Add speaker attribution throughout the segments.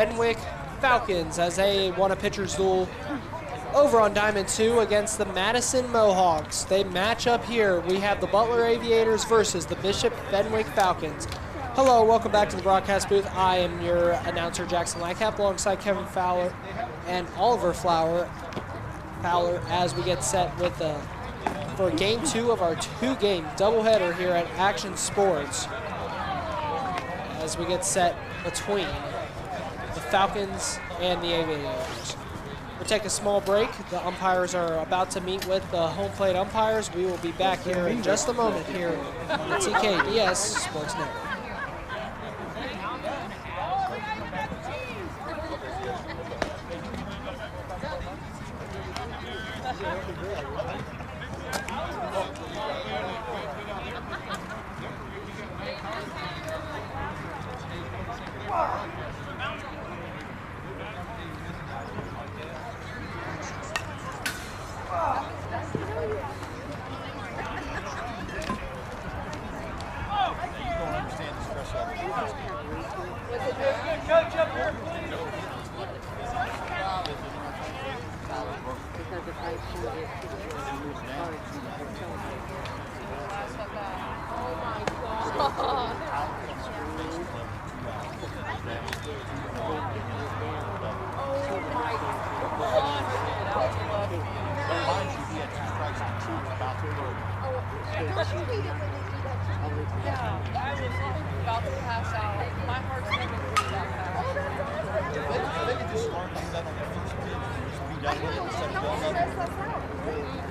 Speaker 1: Fenwick Falcons as they won a pitcher's duel over on Diamond 2 against the Madison Mohawks. They match up here. We have the Butler Aviators versus the Bishop Fenwick Falcons. Hello, welcome back to the broadcast booth. I am your announcer, Jackson Lightcap, alongside Kevin Fowler and Oliver Fowler as we get set with for game 2 of our 2-game doubleheader here at Action Sports. As we get set between the Falcons and the Aviators. We'll take a small break. The umpires are about to meet with the home plate umpires. We will be back here in just a moment here on the TKDS Sports Network.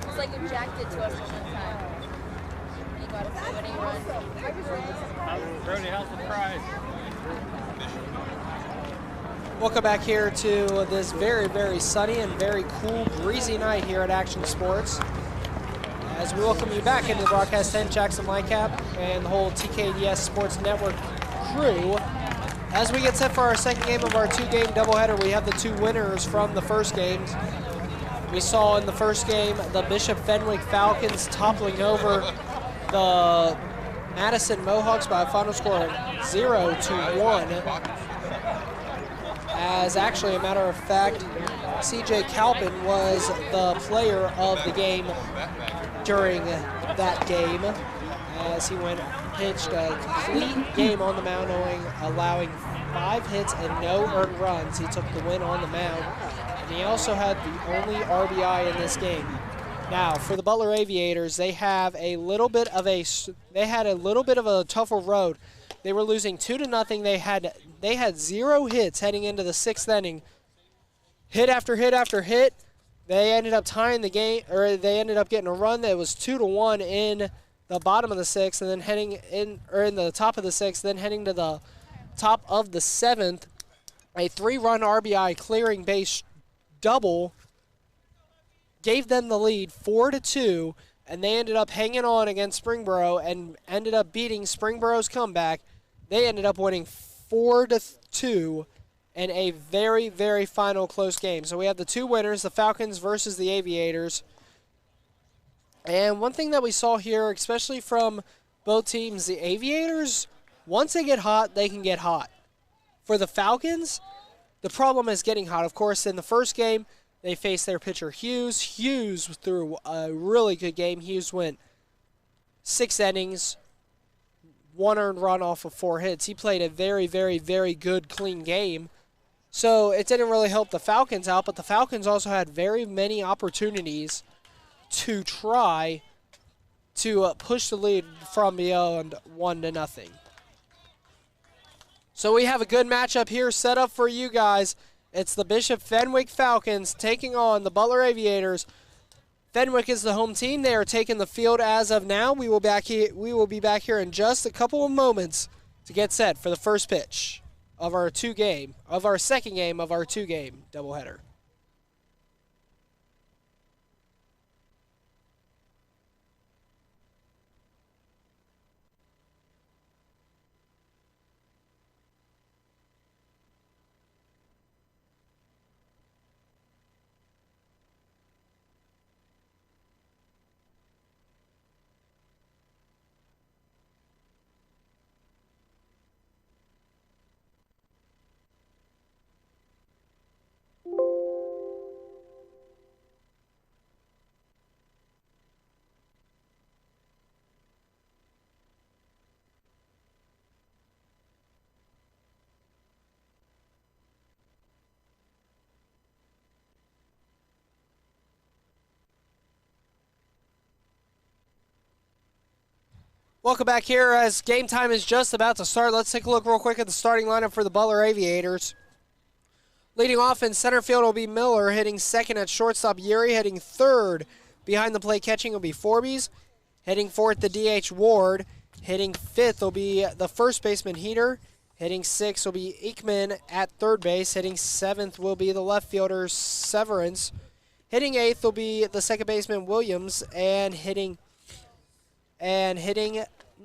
Speaker 2: It's like if Jack did to us one time. He got a few and he runs.
Speaker 3: Brody, how's the prize?
Speaker 1: Welcome back here to this very, very sunny and very cool, breezy night here at Action Sports. As we welcome you back into the broadcast tent, Jackson Lightcap and the whole TKDS Sports Network crew. As we get set for our second game of our 2-game doubleheader, we have the 2 winners from the first games. We saw in the first game the Bishop Fenwick Falcons toppling over the Madison Mohawks by a final score of 0-1. As actually, a matter of fact, CJ Calpin was the player of the game during that game, as he pitched a complete game on the mound, allowing 5 hits and no earned runs. He took the win on the mound, and he also had the only RBI in this game. Now, for the Butler Aviators, they have a little bit of a tougher road. They were losing 2-0. They had 0 hits heading into the 6th inning. Hit after hit after hit. They ended up tying the game, or they ended up getting a run that was 2-1 in the bottom of the 6th, and then in the top of the 6th, then heading to the top of the 7th. A 3-run RBI clearing base double gave them the lead 4-2, and they ended up hanging on against Springboro and ended up beating Springboro's comeback. They ended up winning 4-2 in a very, very final close game. So we have the 2 winners, the Falcons versus the Aviators. And one thing that we saw here, especially from both teams, the Aviators, once they get hot, they can get hot. For the Falcons, the problem is getting hot. Of course, in the first game, they faced their pitcher Hughes. Hughes threw a really good game. Hughes went 6 innings, 1 earned run off of 4 hits. He played a very, very, very good, clean game. So it didn't really help the Falcons out, but the Falcons also had very many opportunities to try to push the lead from beyond 1-0. So we have a good matchup here set up for you guys. It's the Bishop Fenwick Falcons taking on the Butler Aviators. Fenwick is the home team. They are taking the field as of now. We will be back here in just a couple of moments to get set for the first pitch of our second game of our 2-game doubleheader. Welcome back here as game time is just about to start. Let's take a look real quick at the starting lineup for the Butler Aviators. Leading off in center field will be Miller, hitting second at shortstop. Yuri hitting third. Behind the plate catching will be Forbes. Hitting fourth, the DH Ward. Hitting fifth will be the first baseman Heater. Hitting sixth will be Ekman at third base. Hitting seventh will be the left fielder Severance. Hitting eighth will be the second baseman Williams, and hitting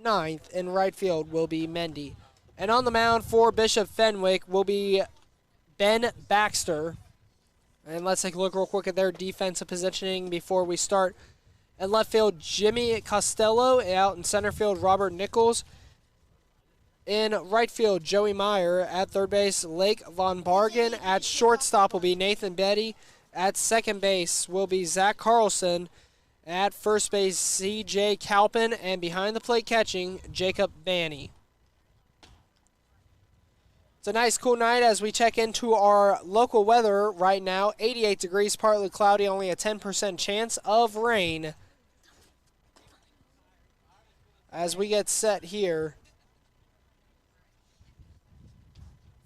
Speaker 1: ninth in right field will be Mendy. And on the mound for Bishop Fenwick will be Ben Baxter. And let's take a look real quick at their defensive positioning before we start. In left field, Jimmy Costello. Out in center field, Robert Nichols. In right field, Joey Meyer. At third base, Lake Von Bargen. At shortstop will be Nathan Betty. At second base will be Zach Carlson. At first base, C.J. Calpin, and behind the plate catching, Jacob Banny. It's a nice, cool night as we check into our local weather right now. 88 degrees, partly cloudy, only a 10% chance of rain. As we get set here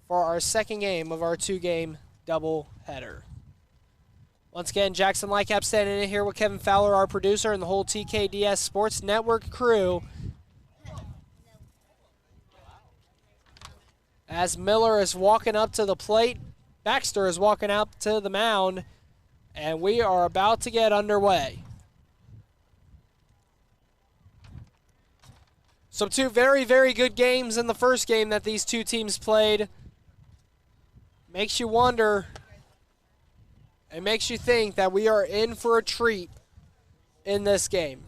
Speaker 1: for our second game of our two-game doubleheader. Once again, Jackson Lightcap standing in here with Kevin Fowler, our producer, and the whole TKDS Sports Network crew. As Miller is walking up to the plate, Baxter is walking up to the mound, and we are about to get underway. So two very, very good games in the first game that these two teams played. Makes you wonder. It makes you think that we are in for a treat in this game.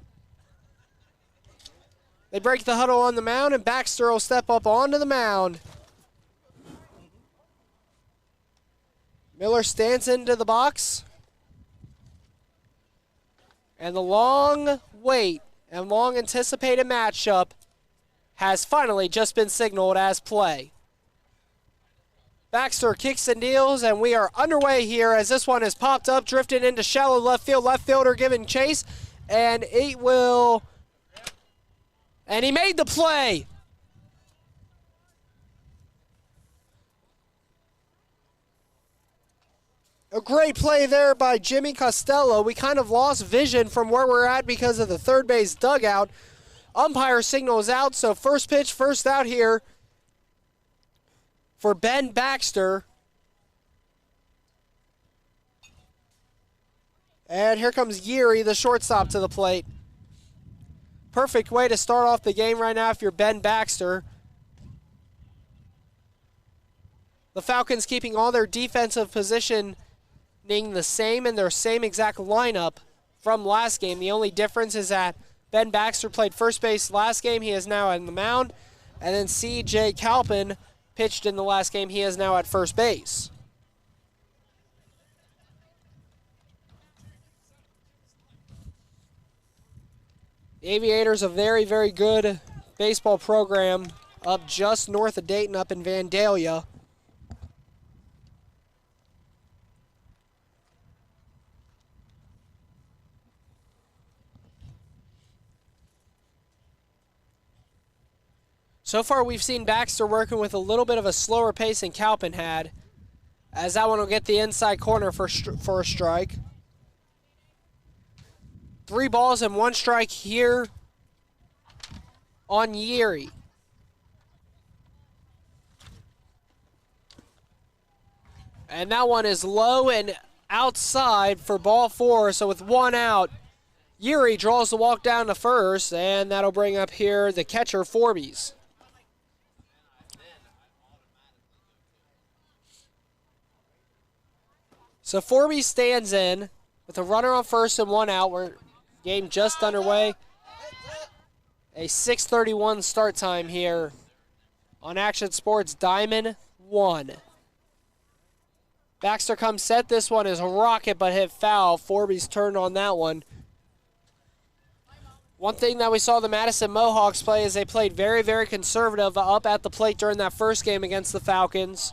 Speaker 1: They break the huddle on the mound, and Baxter will step up onto the mound. Miller stands into the box. And the long wait and long anticipated matchup has finally just been signaled as play. Baxter kicks and deals, and we are underway here as this one is popped up, drifted into shallow left field. Left fielder giving chase, and it will... And he made the play. A great play there by Jimmy Costello. We kind of lost vision from where we're at because of the third base dugout. Umpire signals out, so first pitch, first out here for Ben Baxter. And here comes Yuri, the shortstop, to the plate. Perfect way to start off the game right now if you're Ben Baxter. The Falcons keeping all their defensive positioning the same in their same exact lineup from last game. The only difference is that Ben Baxter played first base last game. He is now on the mound. And then C.J. Calpin pitched in the last game. He is now at first base. The Aviators, a very, very good baseball program up just north of Dayton, up in Vandalia. So far, we've seen Baxter working with a little bit of a slower pace than Calpin had, as that one will get the inside corner for a strike. 3 balls and 1 strike here on Yuri. And that one is low and outside for ball 4, so with 1 out, Yuri draws the walk down to first, and that'll bring up here the catcher, Forbes. So Forbes stands in with a runner on first and 1 out. We're game just underway. A 6:31 start time here on Action Sports Diamond 1. Baxter comes set. This one is a rocket but hit foul. Forbes turned on that one. One thing that we saw the Madison Mohawks play is they played very, very conservative up at the plate during that first game against the Falcons,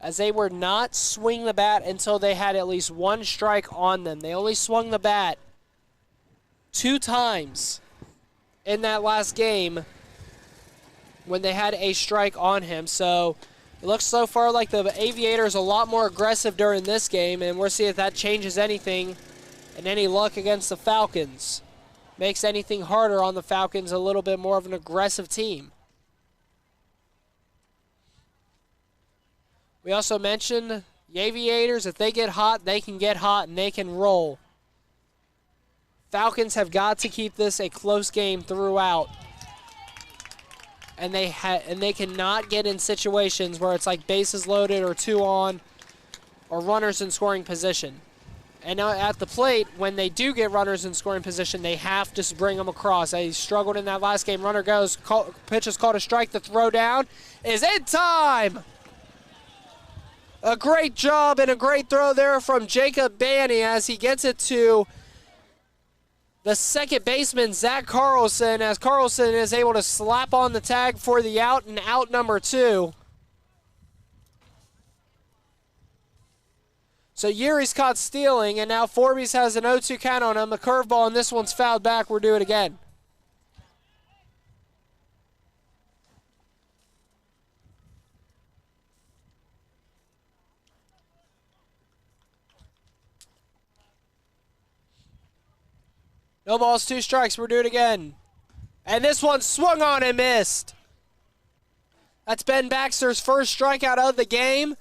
Speaker 1: as they were not swing the bat until they had at least 1 strike on them. They only swung the bat 2 times in that last game when they had a strike on him. So it looks so far like the Aviators a lot more aggressive during this game, and we'll see if that changes anything and any luck against the Falcons. Makes anything harder on the Falcons, a little bit more of an aggressive team. We also mentioned the Aviators, if they get hot, they can get hot and they can roll. Falcons have got to keep this a close game throughout. And they cannot get in situations where it's like bases loaded or 2 on or runners in scoring position. And now at the plate, when they do get runners in scoring position, they have to bring them across. They struggled in that last game. Runner goes, pitch is called a strike. The throw down is in time. A great job and a great throw there from Jacob Banney as he gets it to the second baseman, Zach Carlson, as Carlson is able to slap on the tag for the out and out number 2. So Yuri's caught stealing, and now Forbes has an 0-2 count on him. A curveball, and this one's fouled back. We'll do it again. No balls, 2 strikes. We'll do it again. And this one swung on and missed. That's Ben Baxter's first strikeout of the game.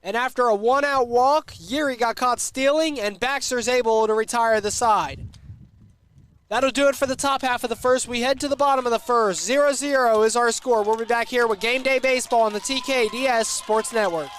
Speaker 1: And after a 1-out walk, Yuri got caught stealing, and Baxter's able to retire the side. That'll do it for the top half of the first. We head to the bottom of the first. 0-0 is our score. We'll be back here with Game Day Baseball on the TKDS Sports Network.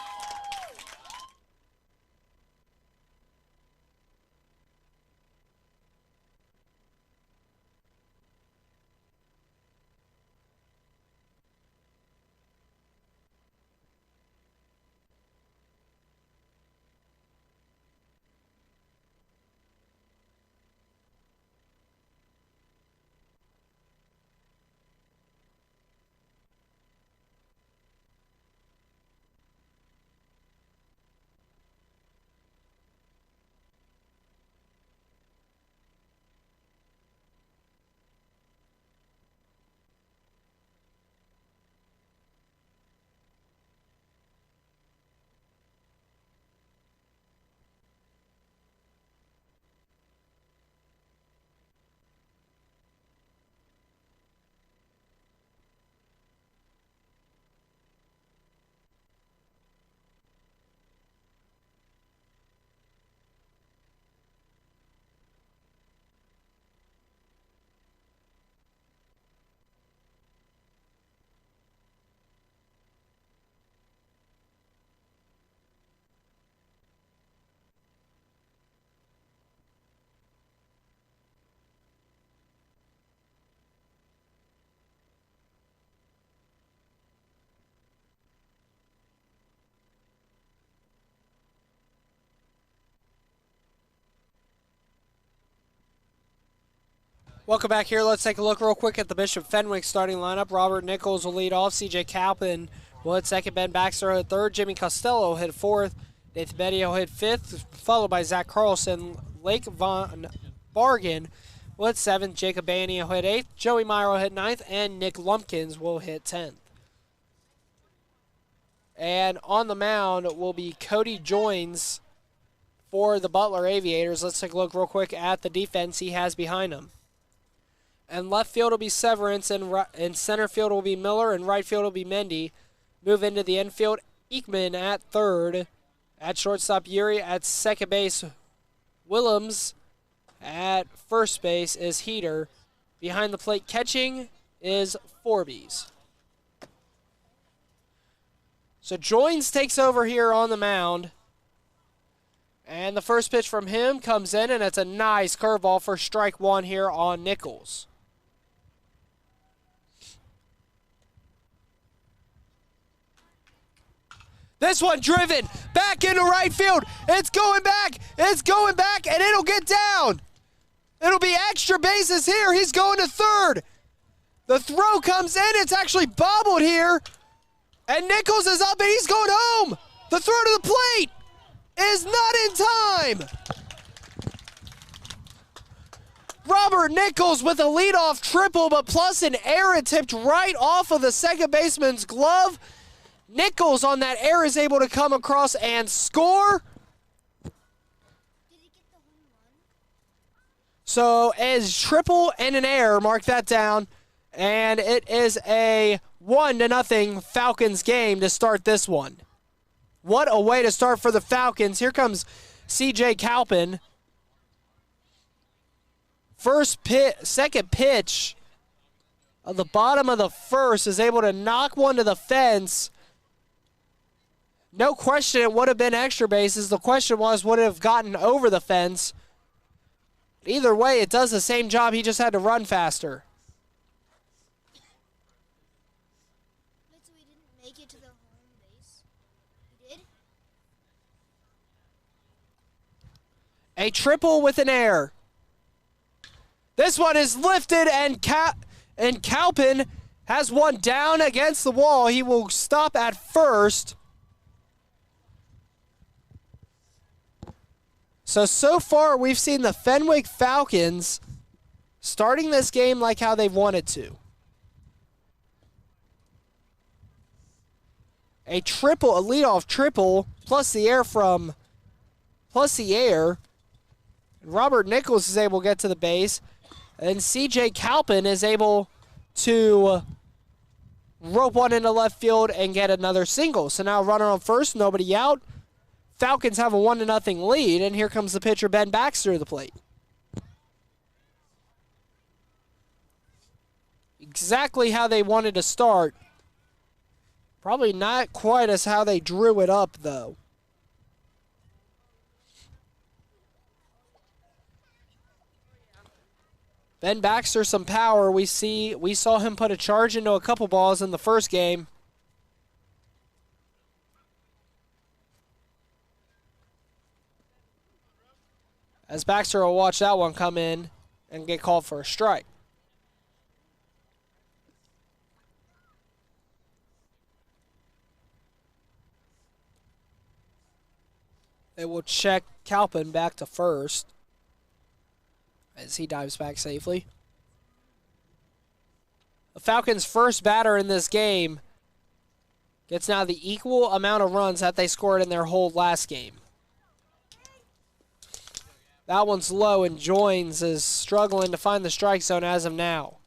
Speaker 1: Welcome back here. Let's take a look real quick at the Bishop Fenwick starting lineup. Robert Nichols will lead off. C.J. Calpin will hit second. Ben Baxter will hit third. Jimmy Costello will hit fourth. Nathan Betty will hit fifth, followed by Zach Carlson. Lake Von Bargan will hit seventh. Jacob Banney will hit eighth. Joey Meyer will hit ninth. And Nick Lumpkins will hit 10th. And on the mound will be Cody Joins for the Butler Aviators. Let's take a look real quick at the defense he has behind him. And left field will be Severance, and center field will be Miller, and right field will be Mendy. Move into the infield, Ekman at third. At shortstop, Yuri. At second base, Willems. At first base is Heater. Behind the plate catching is Forbes. So Joins takes over here on the mound. And the first pitch from him comes in, and it's a nice curveball for strike one here on Nichols. This one driven back into right field. It's going back, and it'll get down. It'll be extra bases here. He's going to third. The throw comes in. It's actually bobbled here. And Nichols is up, and he's going home. The throw to the plate is not in time. Robert Nichols with a leadoff triple, but plus an error attempt right off of the second baseman's glove. Nichols on that error is able to come across and score. So as triple and an error, mark that down. And it is a 1-0 Falcons game to start this one. What a way to start for the Falcons. Here comes C.J. Calpin. Second pitch of the bottom of the first is able to knock one to the fence. No question it would have been extra bases. The question was, would it have gotten over the fence? Either way, it does the same job. He just had to run faster.
Speaker 4: So he didn't make it to the home base. He did?
Speaker 1: A triple with an error. This one is lifted, and Calpin has one down against the wall. He will stop at first. So far we've seen the Fenwick Falcons starting this game like how they've wanted to. A triple, a leadoff triple, plus the air. And Robert Nichols is able to get to the base. And C.J. Calpin is able to rope one into left field and get another single. So now runner on first, nobody out. Falcons have a 1-0 lead, and here comes the pitcher, Ben Baxter, to the plate. Exactly how they wanted to start. Probably not quite as how they drew it up, though. Ben Baxter, some power. We saw him put a charge into a couple balls in the first game. As Baxter will watch that one come in and get called for a strike. They will check Calpin back to first as he dives back safely. The Falcons' first batter in this game gets now the equal amount of runs that they scored in their whole last game. That one's low, and Joins is struggling to find the strike zone as of now.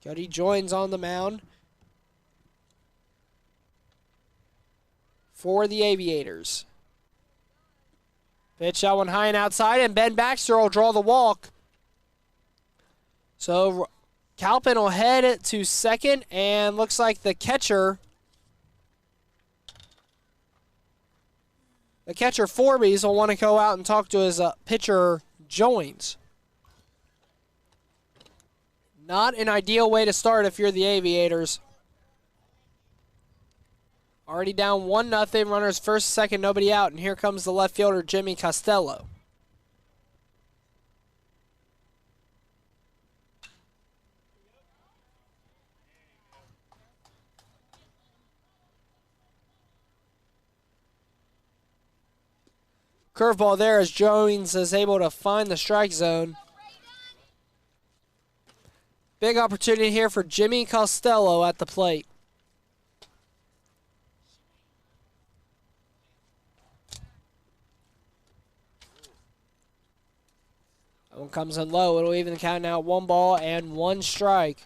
Speaker 1: Cody Joins on the mound for the Aviators. Pitch that one high and outside, and Ben Baxter will draw the walk. So Calpin will head it to second, and looks like the catcher Forbes will want to go out and talk to his pitcher, Joins. Not an ideal way to start if you're the Aviators. Already down 1-0, runners first, second, nobody out, and here comes the left fielder, Jimmy Costello. Curveball there as Jones is able to find the strike zone. Big opportunity here for Jimmy Costello at the plate. That one comes in low. It'll even count now 1 ball and 1 strike.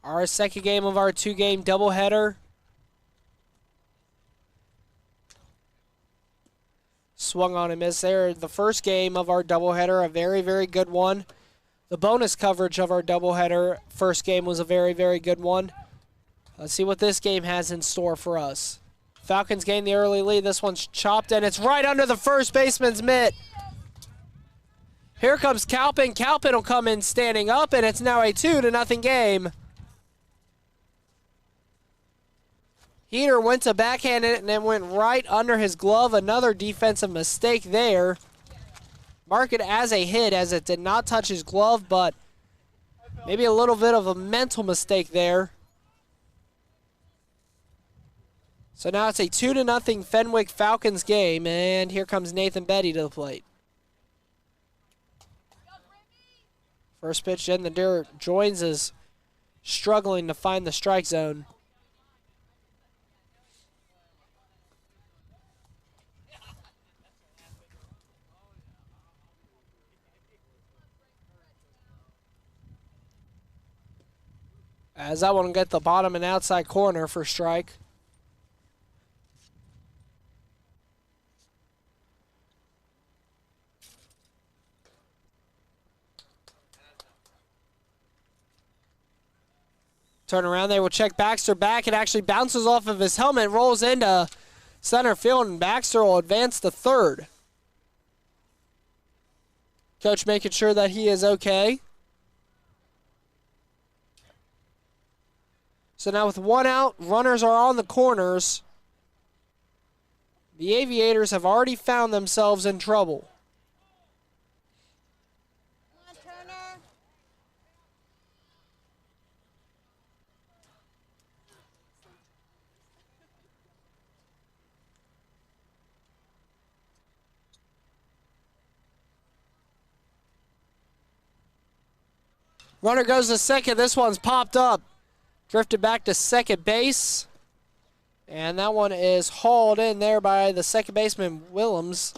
Speaker 1: Our second game of our 2-game doubleheader. Swung on and missed there. The first game of our doubleheader, a very, very good one. The bonus coverage of our doubleheader first game was a very, very good one. Let's see what this game has in store for us. Falcons gain the early lead. This one's chopped, and it's right under the first baseman's mitt. Here comes Calpin. Calpin will come in standing up, and it's now a 2-0 game. Heater went to backhand it and then went right under his glove. Another defensive mistake there. Mark it as a hit as it did not touch his glove, but maybe a little bit of a mental mistake there. So now it's a 2-0 Fenwick Falcons game, and here comes Nathan Betty to the plate. First pitch in the dirt. Joins is struggling to find the strike zone. As that one will get the bottom and outside corner for strike. Turn around, they will check Baxter back. It actually bounces off of his helmet, rolls into center field, and Baxter will advance to third. Coach making sure that he is okay. So now with one out, runners are on the corners. The Aviators have already found themselves in trouble. Runner goes to second. This one's popped up. Drifted back to second base. And that one is hauled in there by the second baseman, Willems.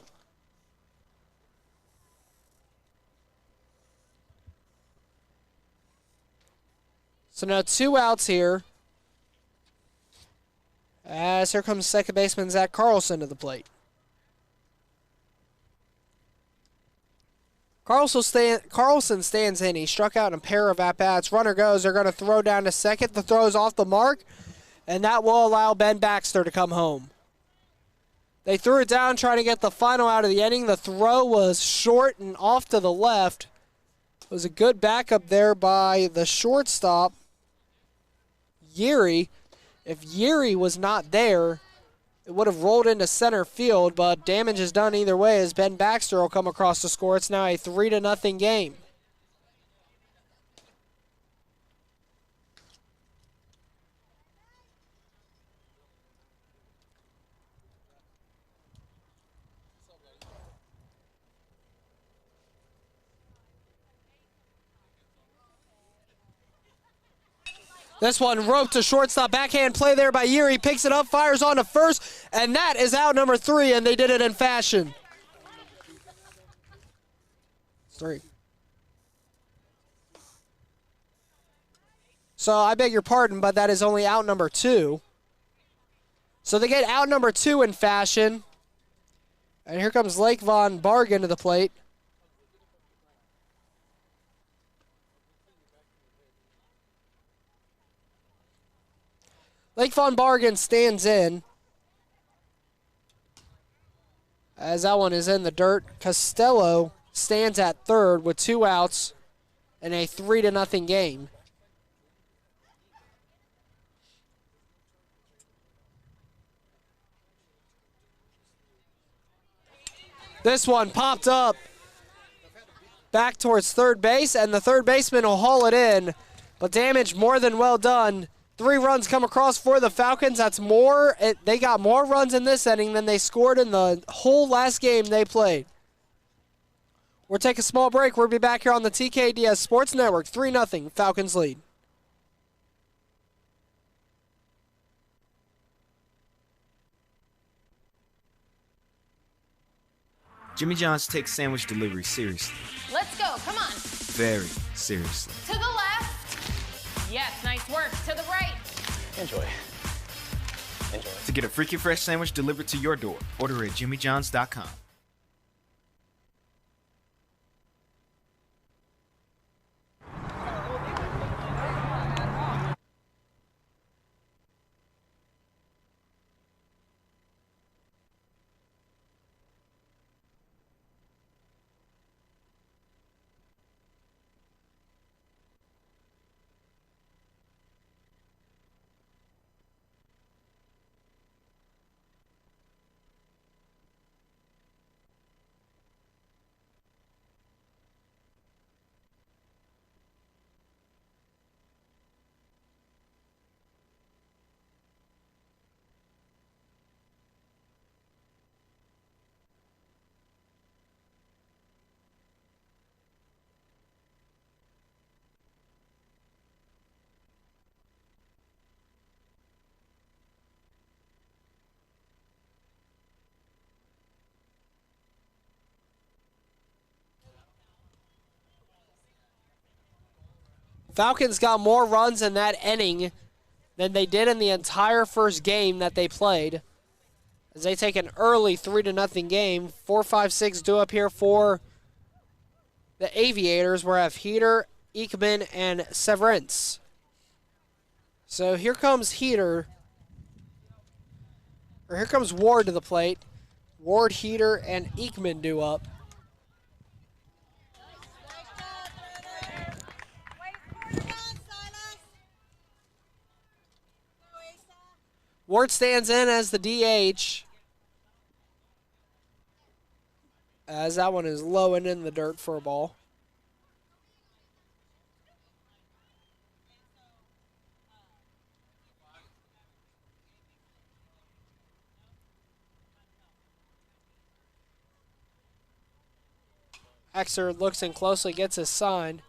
Speaker 1: So now 2 outs here. As here comes second baseman Zach Carlson to the plate. Carlson stands in. He struck out in a pair of at-bats. Runner goes. They're going to throw down to second. The throw is off the mark, and that will allow Ben Baxter to come home. They threw it down trying to get the final out of the inning. The throw was short and off to the left. It was a good backup there by the shortstop, Yeri. If Yeri was not there, it would have rolled into center field, but damage is done either way as Ben Baxter will come across to score. It's now a 3-0 game. This one roped to shortstop. Backhand play there by Yeri. Picks it up, fires on to first, and that is out number 3, and they did it in fashion. 3. So I beg your pardon, but that is only out number 2. So they get out number 2 in fashion. And here comes Lake Von Bargen to the plate. Lake Von Bargen stands in. As that one is in the dirt. Costello stands at third with 2 outs in a 3-0 game. This one popped up back towards third base, and the third baseman will haul it in. But damage more than well done. 3 runs come across for the Falcons. That's more. They got more runs in this inning than they scored in the whole last game they played. We'll take a small break. We'll be back here on the TKDS Sports Network. 3-0 Falcons lead.
Speaker 5: Jimmy John's takes sandwich delivery seriously.
Speaker 6: Let's go, come on.
Speaker 5: Very seriously.
Speaker 6: To the left. Yes, nice work. To the right.
Speaker 7: Enjoy. Enjoy.
Speaker 5: To get a freaky fresh sandwich delivered to your door, order at jimmyjohns.com.
Speaker 1: Falcons got more runs in that inning than they did in the entire first game that they played, as they take an early 3-0 game. 4, 5, 6 due up here for the Aviators. We have Heater, Ekman, and Severance. So here comes Heater, or here comes Ward to the plate. Ward, Heater, and Ekman due up. Ward stands in as the DH, as that one is low and in the dirt for a ball. Exer looks in closely, gets his sign.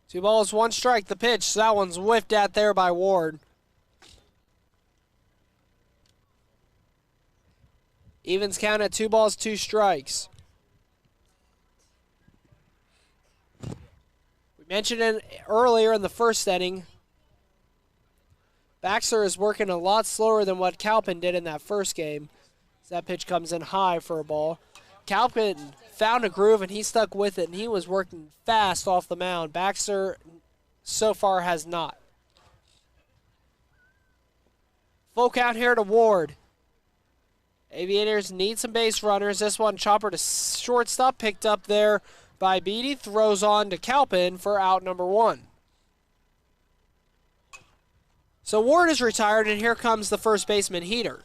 Speaker 1: Two balls, one strike, the pitch. That one's whiffed at there by Ward. Evens count at 2 balls, 2 strikes. We mentioned it earlier in the first inning. Baxter is working a lot slower than what Calpin did in that first game. That pitch comes in high for a ball. Calpin found a groove and he stuck with it, and he was working fast off the mound. Baxter so far has not. Full count here to Ward. Aviators need some base runners. This one, chopper to shortstop, picked up there by Beatty. Throws on to Calpin for out number 1. So Ward is retired, and here comes the first baseman, Heater.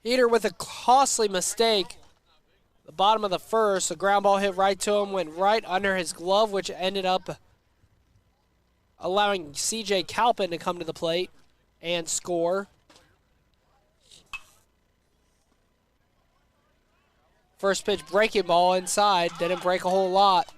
Speaker 1: Heater with a costly mistake. The bottom of the first, a ground ball hit right to him, went right under his glove, which ended up allowing C.J. Calpin to come to the plate and score. First pitch breaking ball inside, didn't break a whole lot.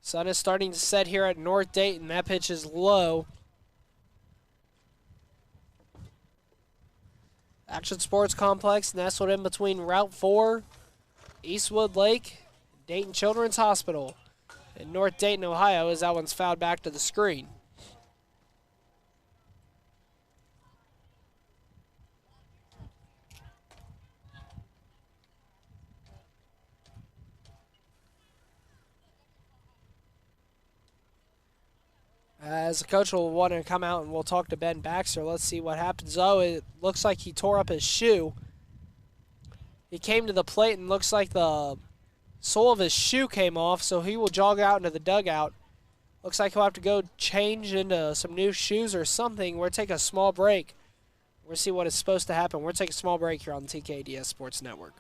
Speaker 1: Sun is starting to set here at North Dayton. That pitch is low. Action Sports Complex nestled in between Route 4, Eastwood Lake, Dayton Children's Hospital. In North Dayton, Ohio, as that one's fouled back to the screen. As the coach will want to come out and we'll talk to Ben Baxter. Let's see what happens. Oh, it looks like he tore up his shoe. He came to the plate and looks like the sole of his shoe came off, so he will jog out into the dugout. Looks like he'll have to go change into some new shoes or something. We'll take a small break. We'll see what is supposed to happen. We'll take a small break here on the TKDS Sports Network.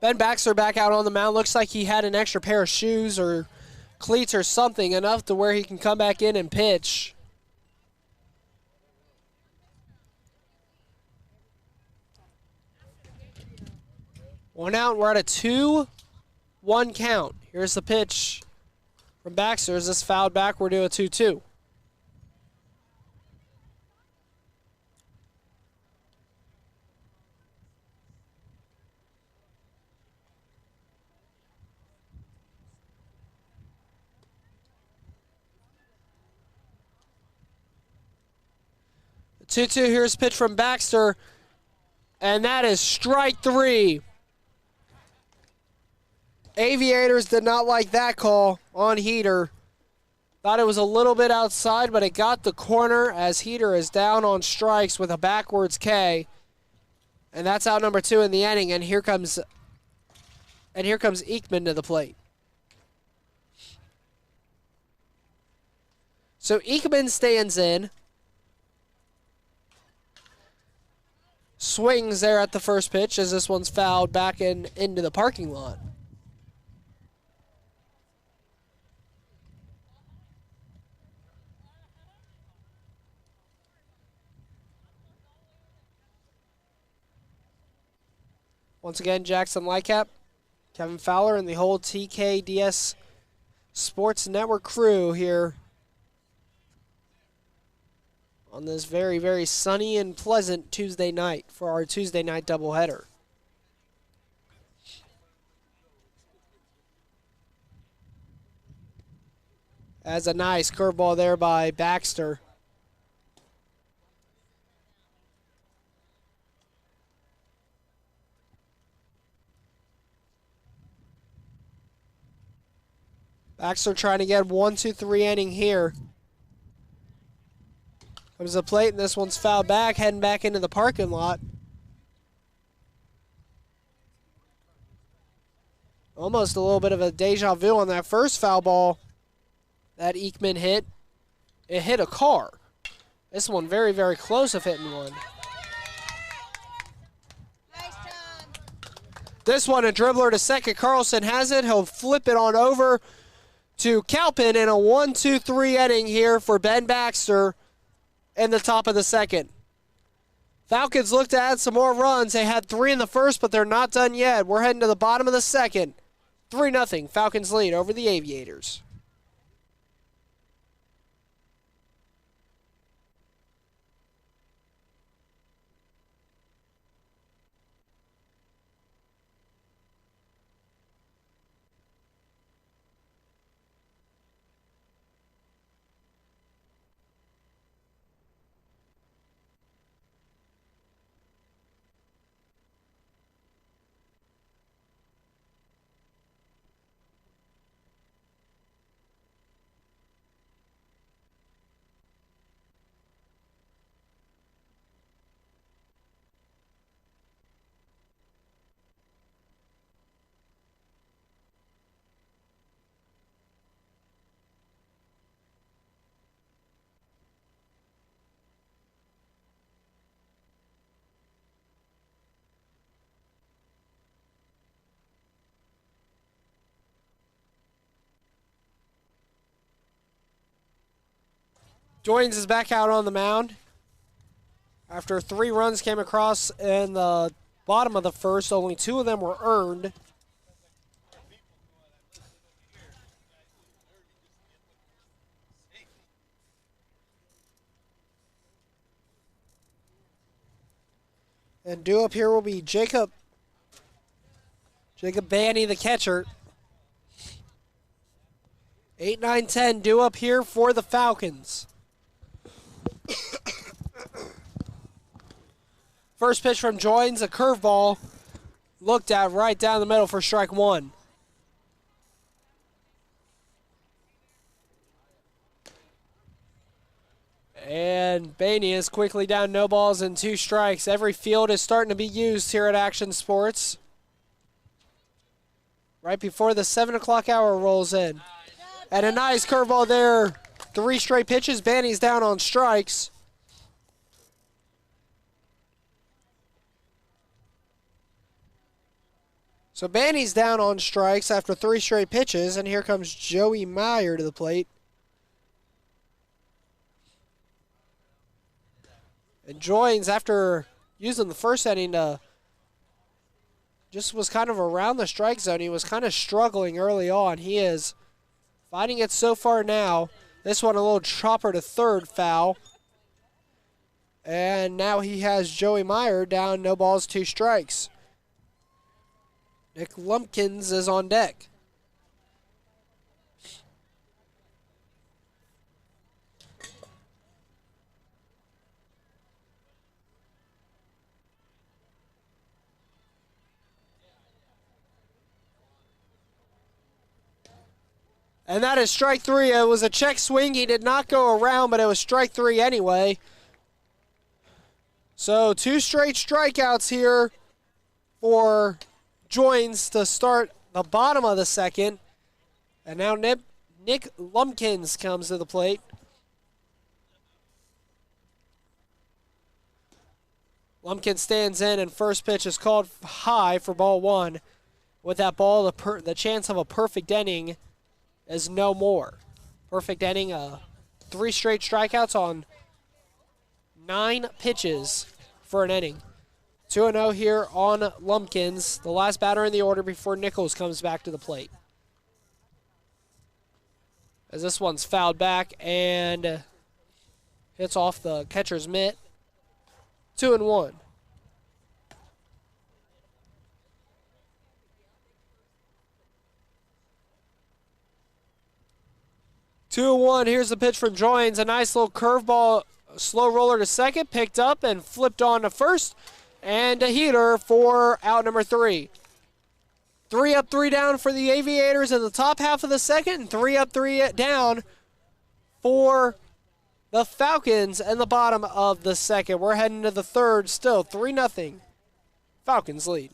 Speaker 1: Ben Baxter back out on the mound. Looks like he had an extra pair of shoes or cleats or something, enough to where he can come back in and pitch. One out, we're at a 2-1 count. Here's the pitch from Baxter. Is this fouled back? We're doing a 2-2. The 2-2, here's a pitch from Baxter, and that is strike 3. Aviators did not like that call on Heater. Thought it was a little bit outside, but it got the corner as Heater is down on strikes with a backwards K. And that's out number 2 in the inning, and here comes Ekman to the plate. So Ekman stands in. Swings there at the first pitch as this one's fouled back into the parking lot. Once again, Jackson Lycap, Kevin Fowler, and the whole TKDS Sports Network crew here on this very, very sunny and pleasant Tuesday night for our Tuesday night doubleheader. As a nice curveball there by Baxter. Baxter trying to get 1-2-3 inning here. Comes the plate, and this one's fouled back, heading back into the parking lot. Almost a little bit of a deja vu on that first foul ball that Ekman hit. It hit a car. This one very, very close of hitting one. This one, a dribbler to second. Carlson has it. He'll flip it on over to Calpin in a 1-2-3 inning here for Ben Baxter in the top of the second. Falcons look to add some more runs. They had 3 in the first, but they're not done yet. We're heading to the bottom of the second. 3-0, Falcons lead over the Aviators. Joins is back out on the mound. After 3 runs came across in the bottom of the first, only 2 of them were earned. And due up here will be Jacob Banny, the catcher. 8, 9, 10 due up here for the Falcons. First pitch from Joins, a curveball. Looked at right down the middle for strike 1. And Baney is quickly down, no balls and 2 strikes. Every field is starting to be used here at Action Sports. Right before the 7 o'clock hour rolls in. And a nice curveball there. 3 straight pitches. Banny's down on strikes. So Banny's down on strikes after 3 straight pitches, and here comes Joey Meyer to the plate. And Joins, after using the first inning to just was kind of around the strike zone. He was kind of struggling early on. He is fighting it so far now. This one a little chopper to third, foul. And now he has Joey Meyer down, no balls, 2 strikes. Nick Lumpkins is on deck. And that is strike 3. It was a check swing. He did not go around, but it was strike 3 anyway. So 2 straight strikeouts here for Joins to start the bottom of the second. And now Nick Lumpkins comes to the plate. Lumpkins stands in, and first pitch is called high for ball 1. With that ball, the chance of a perfect inning is no more. Perfect inning, 3 straight strikeouts on 9 pitches for an inning. 2-0 here on Lumpkins, the last batter in the order before Nichols comes back to the plate. As this one's fouled back and hits off the catcher's mitt. 2-1. Here's the pitch from Joins. A nice little curveball, slow roller to second, picked up and flipped on to first. And a heater for out number 3. 3 up, 3 down for the Aviators in the top half of the second, and 3 up, 3 down for the Falcons in the bottom of the second. We're heading to the third, still 3-0. Falcons lead.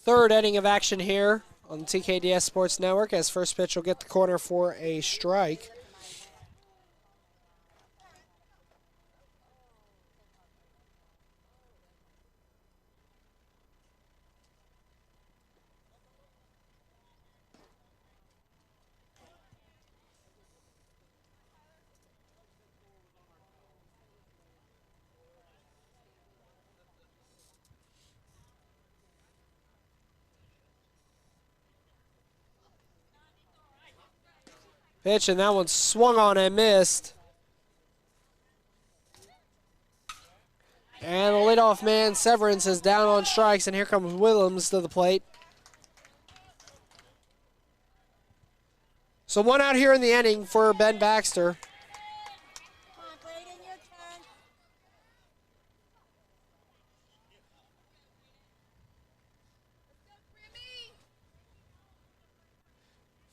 Speaker 1: Third inning of action here on the TKDS Sports Network, as first pitch will get the corner for a strike. Pitch, and that one swung on and missed. And the leadoff man, Severance, is down on strikes, and here comes Willems to the plate. So 1 out here in the inning for Ben Baxter.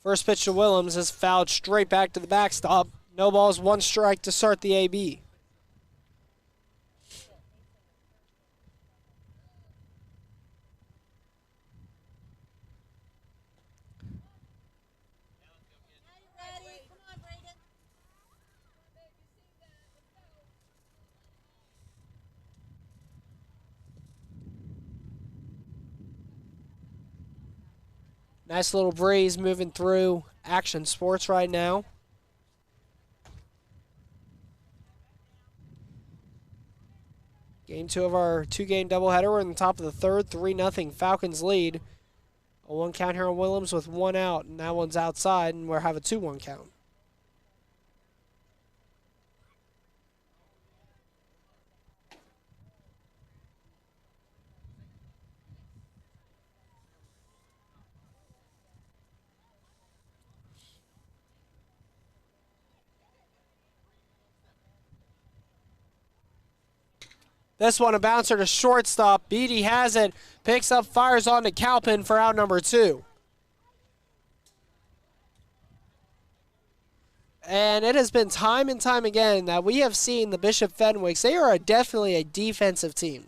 Speaker 1: First pitch to Willems is fouled straight back to the backstop. No balls, 1 strike to start the AB. Nice little breeze moving through Action Sports right now. Game 2 of our 2-game doubleheader. We're in the top of the third, 3-0 Falcons lead. A 1 count here on Willems with 1 out, and that one's outside, and we'll have a 2-1 count. This one a bouncer to shortstop. Beatty has it, picks up, fires on to Calpin for out number 2. And it has been time and time again that we have seen the Bishop Fenwicks. They are definitely a defensive team.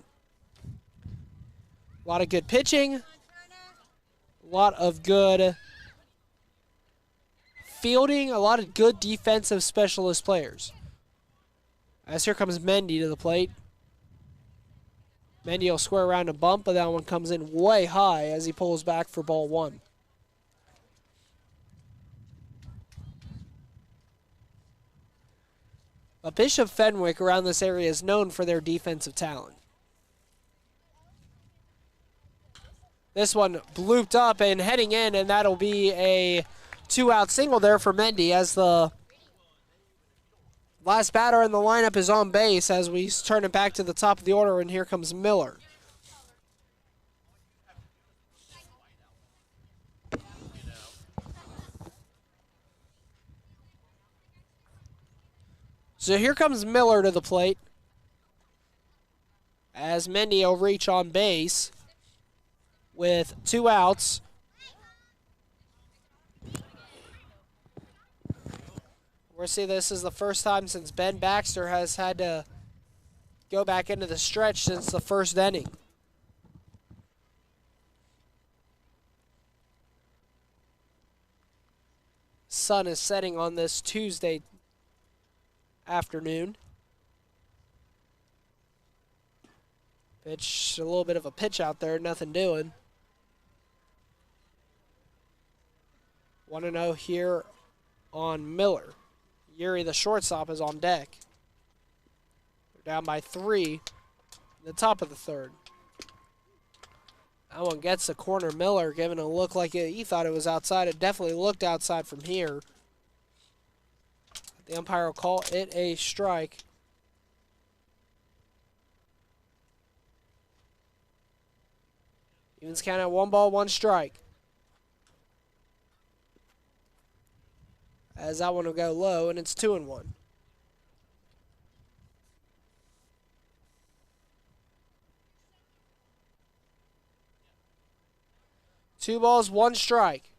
Speaker 1: A lot of good pitching. A lot of good fielding. A lot of good defensive specialist players. As here comes Mendy to the plate. Mendy will square around a bump, but that one comes in way high as he pulls back for ball 1. But Bishop Fenwick around this area is known for their defensive talent. This one blooped up and heading in, and that'll be a 2-out single there for Mendy as the last batter in the lineup is on base as we turn it back to the top of the order, and here comes Miller. So here comes Miller to the plate as Mendy will reach on base with 2 outs. We'll see, this is the first time since Ben Baxter has had to go back into the stretch since the first inning. Sun is setting on this Tuesday afternoon. Pitch, a little bit of a pitch out there, nothing doing. 1-0 here on Miller. Yuri, the shortstop, is on deck. They're down by 3 in the top of the 3rd. That one gets the corner. Miller giving a look like he thought it was outside. It definitely looked outside from here. The umpire will call it a strike. Evens count at 1 ball, 1 strike. As that one will go low, and it's 2-1. Two balls, 1 strike.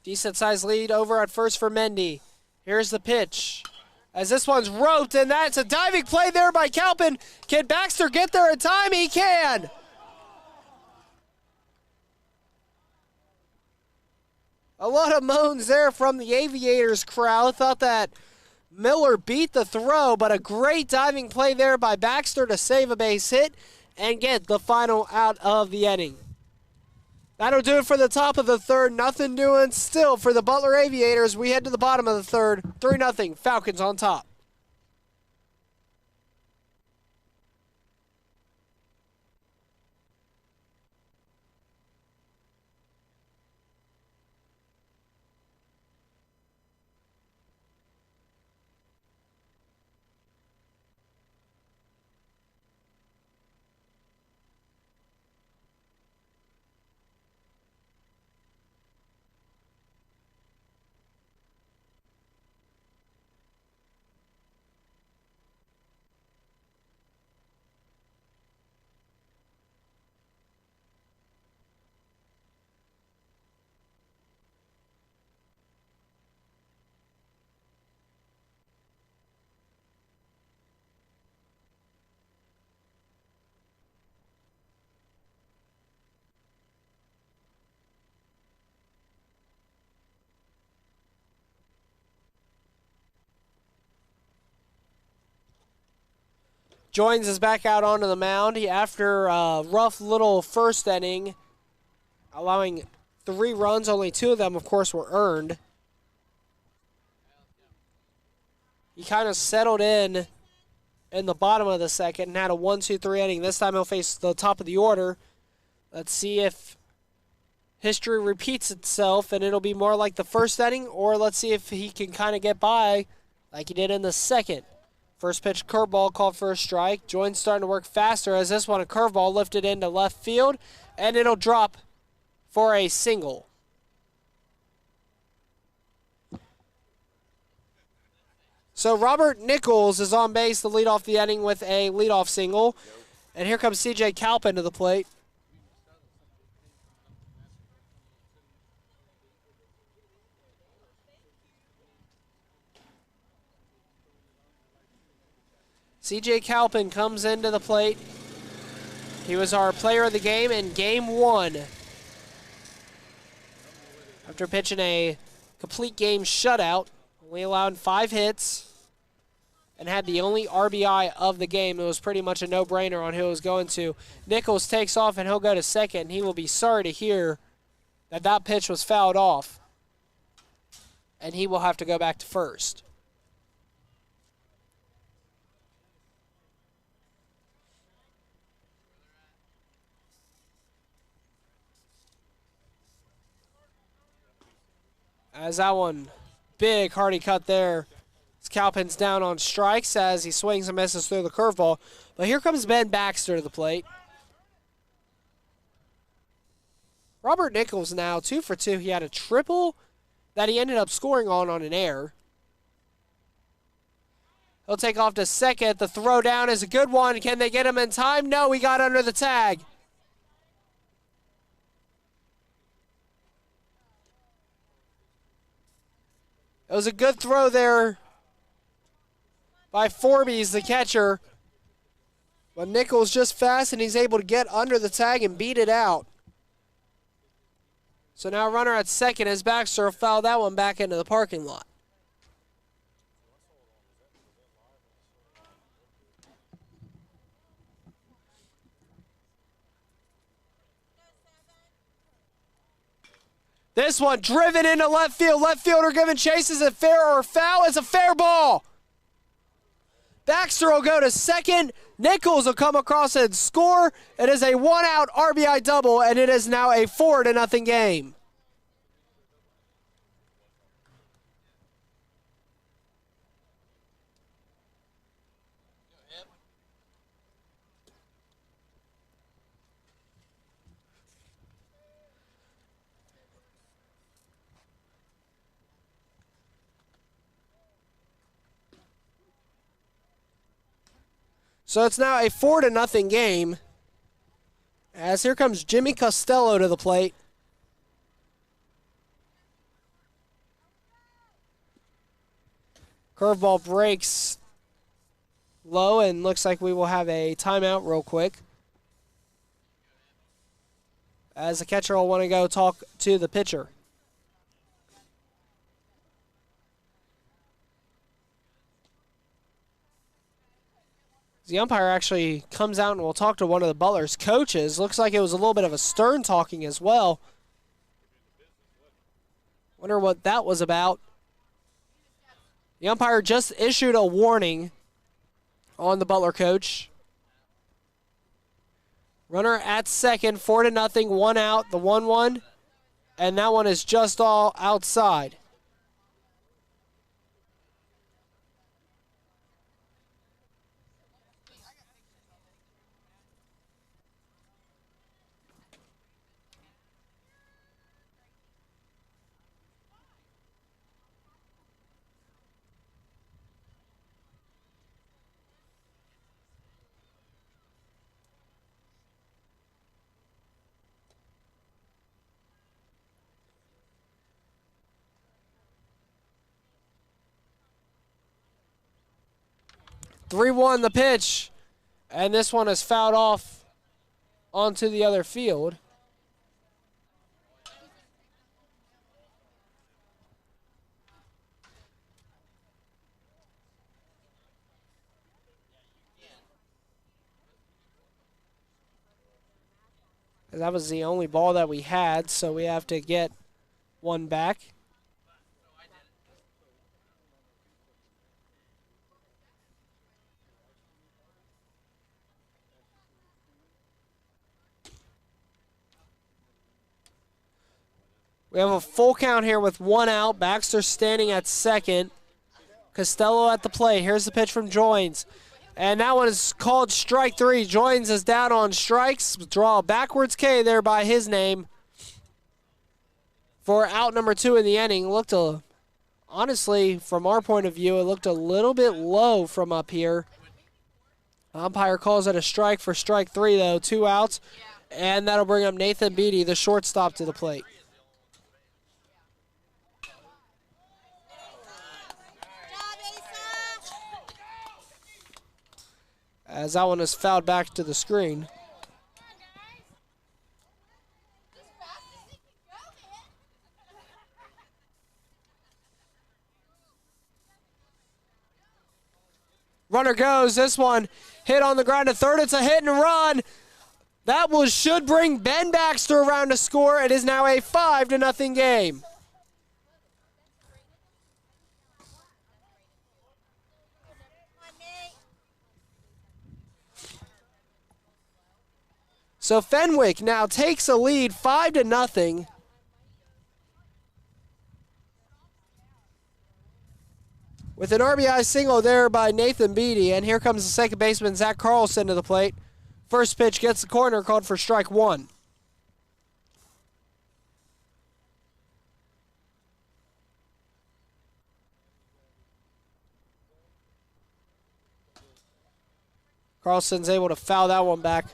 Speaker 1: Decent sized lead over at first for Mendy. Here's the pitch. As this one's roped, and that's a diving play there by Calpin. Can Baxter get there in time? He can. A lot of moans there from the Aviators crowd. Thought that Miller beat the throw, but a great diving play there by Baxter to save a base hit and get the final out of the inning. That'll do it for the top of the 3rd. Nothing doing still for the Butler Aviators. We head to the bottom of the 3rd. 3-0, Falcons on top. Joins is back out onto the mound after a rough little first inning, allowing 3 runs. Only 2 of them, of course, were earned. He kind of settled in in the bottom of the second and had a 1-2-3 inning. This time he'll face the top of the order. Let's see if history repeats itself and it'll be more like the first inning, or let's see if he can kind of get by like he did in the second. First pitch curveball called for a strike. Join's starting to work faster as this one, a curveball lifted into left field, and it'll drop for a single. So Robert Nichols is on base to lead off the inning with a leadoff single. And here comes C.J. Kalpin to the plate. C.J. Kalpin comes into the plate. He was our player of the game in Game 1. After pitching a complete game shutout, only allowed 5 hits, and had the only RBI of the game. It was pretty much a no-brainer on who it was going to. Nichols takes off, and he'll go to second, and he will be sorry to hear that that pitch was fouled off, and he will have to go back to first. As that one, big hearty cut there. Kalpin's down on strikes as he swings and misses through the curveball. But here comes Ben Baxter to the plate. Robert Nichols now 2 for 2. He had a triple that he ended up scoring on an error. He'll take off to second. The throw down is a good one. Can they get him in time? No, he got under the tag. It was a good throw there by Forbes, the catcher. But Nichols just fast, and he's able to get under the tag and beat it out. So now runner at second as Baxter will foul that one back into the parking lot. This one driven into left field. Left fielder giving chase. Is it fair or foul? It's a fair ball. Baxter will go to second. Nichols will come across and score. It is a one-out RBI double, and it is now a 4-0 game. So it's now a 4-0 game. As here comes Jimmy Costello to the plate. Curveball breaks low, and looks like we will have a timeout real quick. As the catcher will want to go talk to the pitcher. The umpire actually comes out and will talk to one of the Butler's coaches. Looks like it was a little bit of a stern talking as well. Wonder what that was about. The umpire just issued a warning on the Butler coach. Runner at second, 4-0, 1 out, the 1-1. And that one is just all outside. (3-1) the pitch, and this one is fouled off onto the other field. That was the only ball that we had, so we have to get one back. We have a full count here with 1 out. Baxter standing at second. Costello at the plate. Here's the pitch from Joins. And that one is called strike 3. Joins is down on strikes. Draw a backwards K there by his name for out number 2 in the inning. Looked honestly, from our point of view, it looked a little bit low from up here. Umpire calls it a strike for strike 3, though. 2 outs. And that'll bring up Nathan Beatty, the shortstop, to the plate. As that one is fouled back to the screen. Runner goes. This one hit on the ground to third. It's a hit and run. That should bring Ben Baxter around to score. It is now a 5-0 game. So Fenwick now takes a lead 5-0. With an RBI single there by Nathan Beatty, and here comes the second baseman, Zach Carlson, to the plate. First pitch gets the corner, called for strike 1. Carlson's able to foul that one back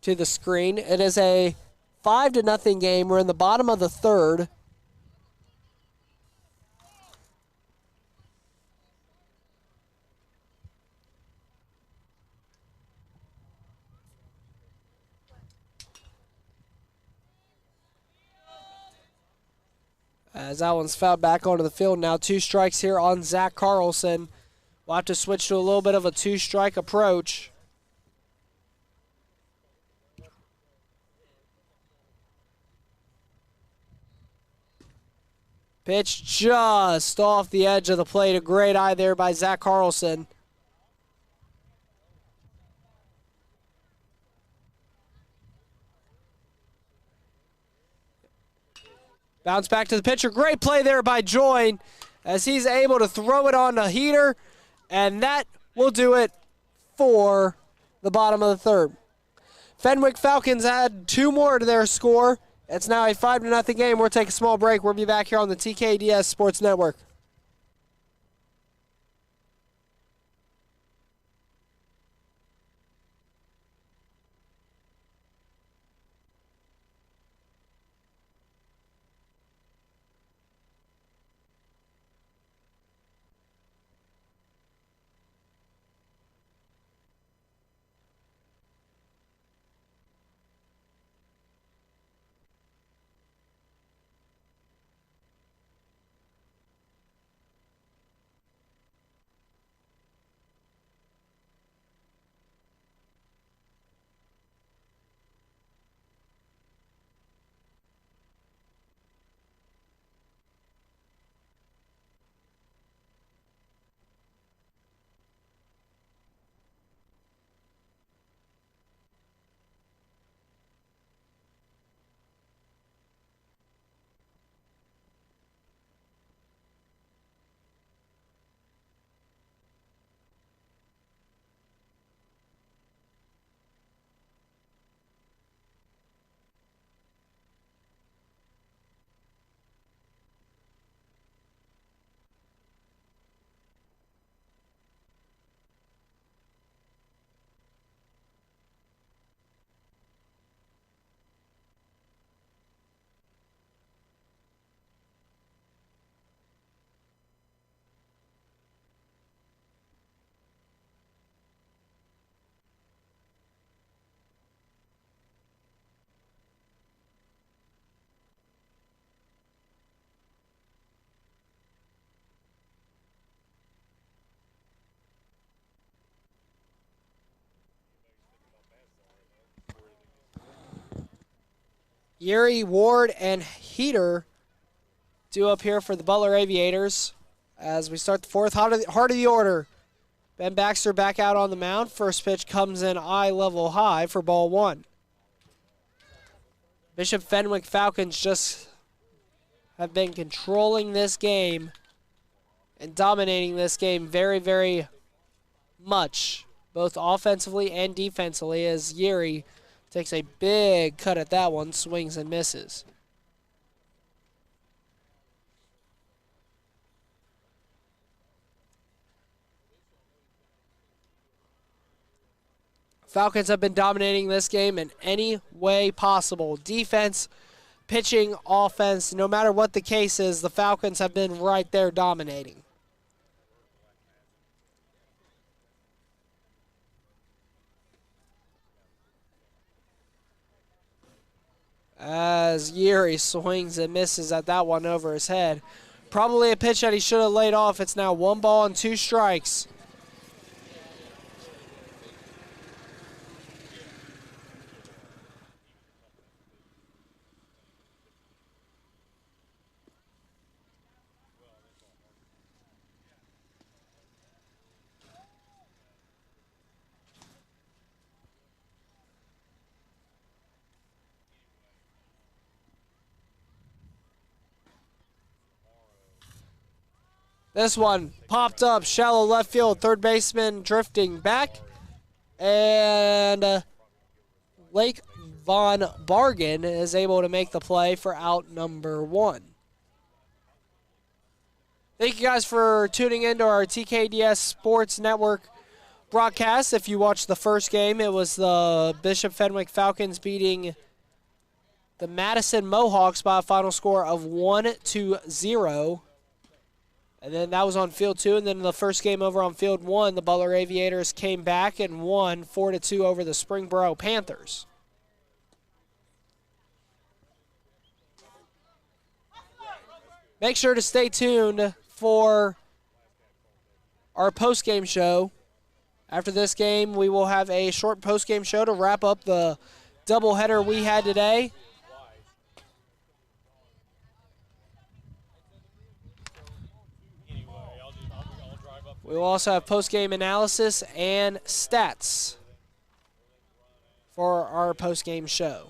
Speaker 1: to the screen. It is a 5-0 game. We're in the bottom of the third. As that one's fouled back onto the field. Now 2 strikes here on Zach Carlson. We'll have to switch to a little bit of a 2-strike approach. Pitch just off the edge of the plate. A great eye there by Zach Carlson. Bounce back to the pitcher. Great play there by Join as he's able to throw it on the heater. And that will do it for the bottom of the third. Fenwick Falcons add 2 more to their score. It's now a 5-0 game. We'll take a small break. We'll be back here on the TKDS Sports Network. Yuri, Ward, and Heater due up here for the Butler Aviators as we start the fourth. Heart of the order. Ben Baxter back out on the mound. First pitch comes in eye level high for ball 1. Bishop Fenwick Falcons just have been controlling this game and dominating this game very, very much, both offensively and defensively, as Yuri takes a big cut at that one, swings and misses. Falcons have been dominating this game in any way possible. Defense, pitching, offense, no matter what the case is, the Falcons have been right there dominating. As Yuri swings and misses at that one over his head. Probably a pitch that he should have laid off. It's now 1 ball and 2 strikes. This one popped up, shallow left field, third baseman drifting back. And Lake Von Bargen is able to make the play for out number 1. Thank you guys for tuning into our TKDS Sports Network broadcast. If you watched the first game, it was the Bishop Fenwick Falcons beating the Madison Mohawks by a final score of 1-0. And then that was on field 2. And then the first game over on field 1, the Butler Aviators came back and won 4-2 over the Springboro Panthers. Make sure to stay tuned for our post-game show. After this game, we will have a short post-game show to wrap up the doubleheader we had today. We will also have post-game analysis and stats for our post-game show.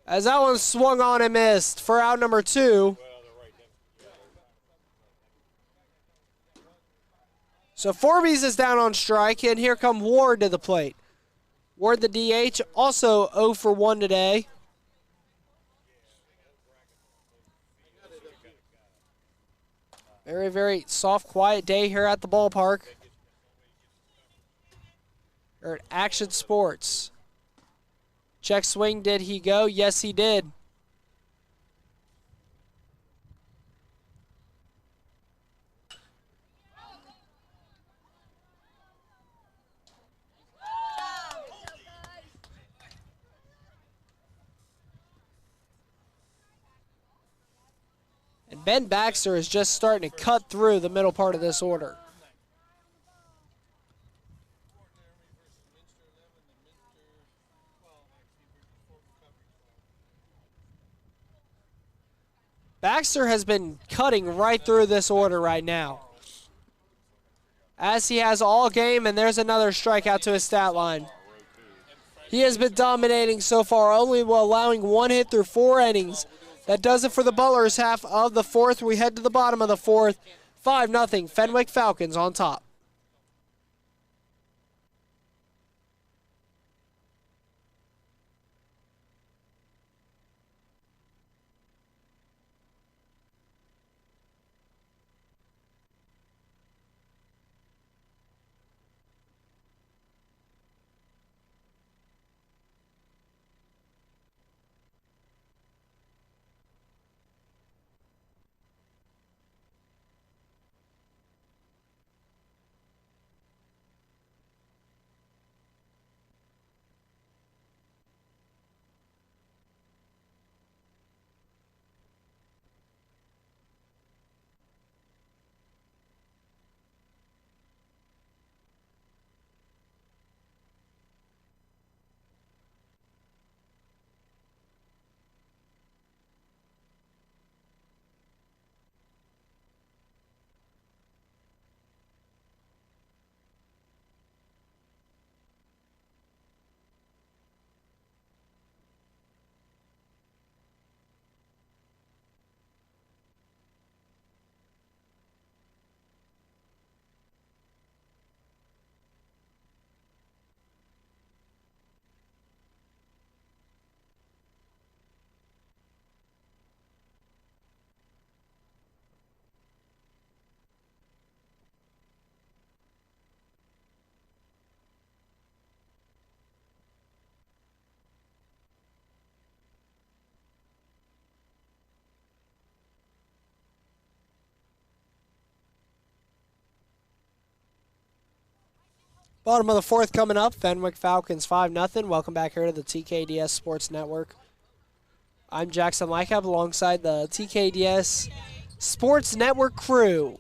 Speaker 1: As that one swung on and missed for out number 2. So Forbes is down on strike, and here come Ward to the plate. Ward, the DH, also 0 for 1 today. Very, very soft, quiet day here at the ballpark. Or at Action Sports. Check swing, did he go? Yes, he did. And Ben Baxter is just starting to cut through the middle part of this order. Baxter has been cutting right through this order right now, as he has all game, and there's another strikeout to his stat line. He has been dominating so far, only allowing 1 hit through 4 innings. That does it for the Butlers half of the 4th. We head to the bottom of the 4th. 5-0, Fenwick Falcons on top. Bottom of the fourth coming up. Fenwick Falcons 5-0. Welcome back here to the TKDS Sports Network. I'm Jackson Lycab alongside the TKDS Sports Network crew.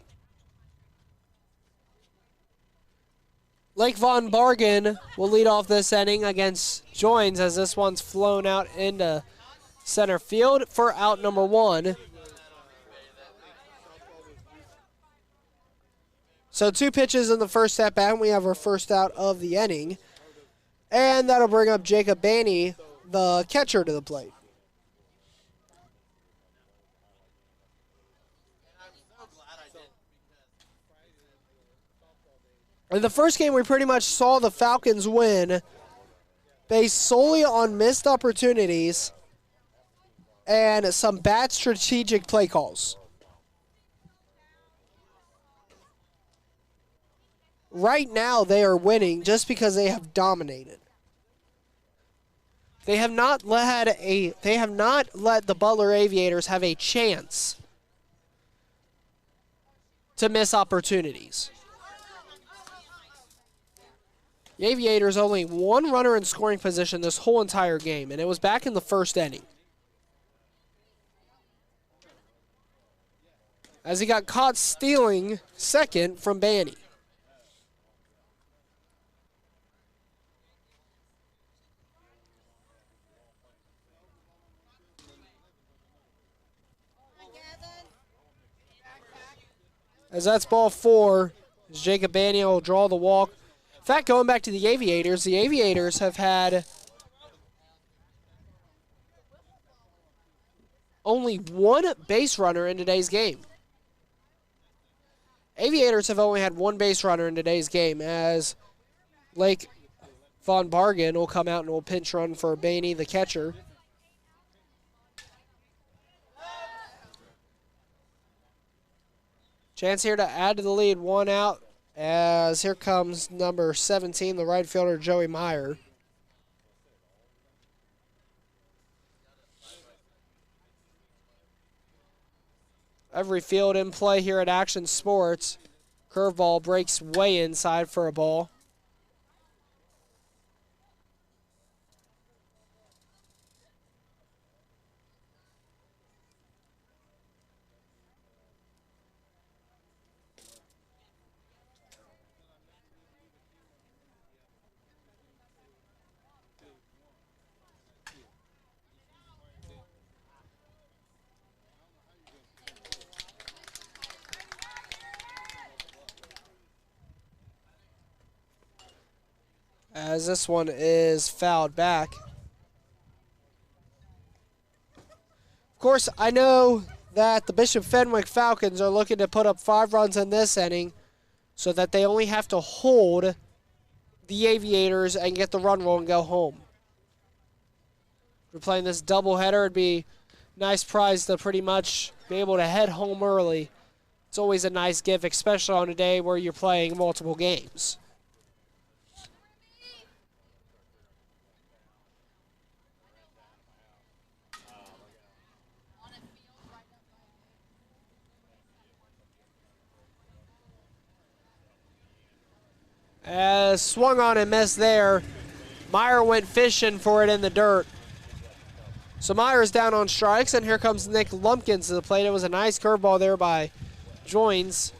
Speaker 1: Lake Von Bargen will lead off this inning against Joins as this one's flown out into center field for out number 1. So 2 pitches in the first at bat, and we have our first out of the inning. And that'll bring up Jacob Banney, the catcher, to the plate. In the first game, we pretty much saw the Falcons win based solely on missed opportunities and some bad strategic play calls. Right now, they are winning just because they have dominated. They have not let the Butler Aviators have a chance to miss opportunities. The Aviators only 1 runner in scoring position this whole entire game, and it was back in the first inning. As he got caught stealing second from Banney. As that's ball 4, as Jacob Banney will draw the walk. In fact, going back to the Aviators have had only 1 base runner in today's game. Aviators have only had 1 base runner in today's game, as Lake Von Bargen will come out and will pinch run for Banney, the catcher. Chance here to add to the lead, 1 out, as here comes number 17, the right fielder, Joey Meyer. Every field in play here at Action Sports. Curveball breaks way inside for a ball. As this one is fouled back. Of course, I know that the Bishop Fenwick Falcons are looking to put up 5 runs in this inning so that they only have to hold the Aviators and get the run roll and go home. If we're playing this doubleheader, it'd be a nice prize to pretty much be able to head home early. It's always a nice gift, especially on a day where you're playing multiple games. As swung on and missed there. Meyer went fishing for it in the dirt. So Meyer is down on strikes, and here comes Nick Lumpkins to the plate. It was a nice curveball there by Joins.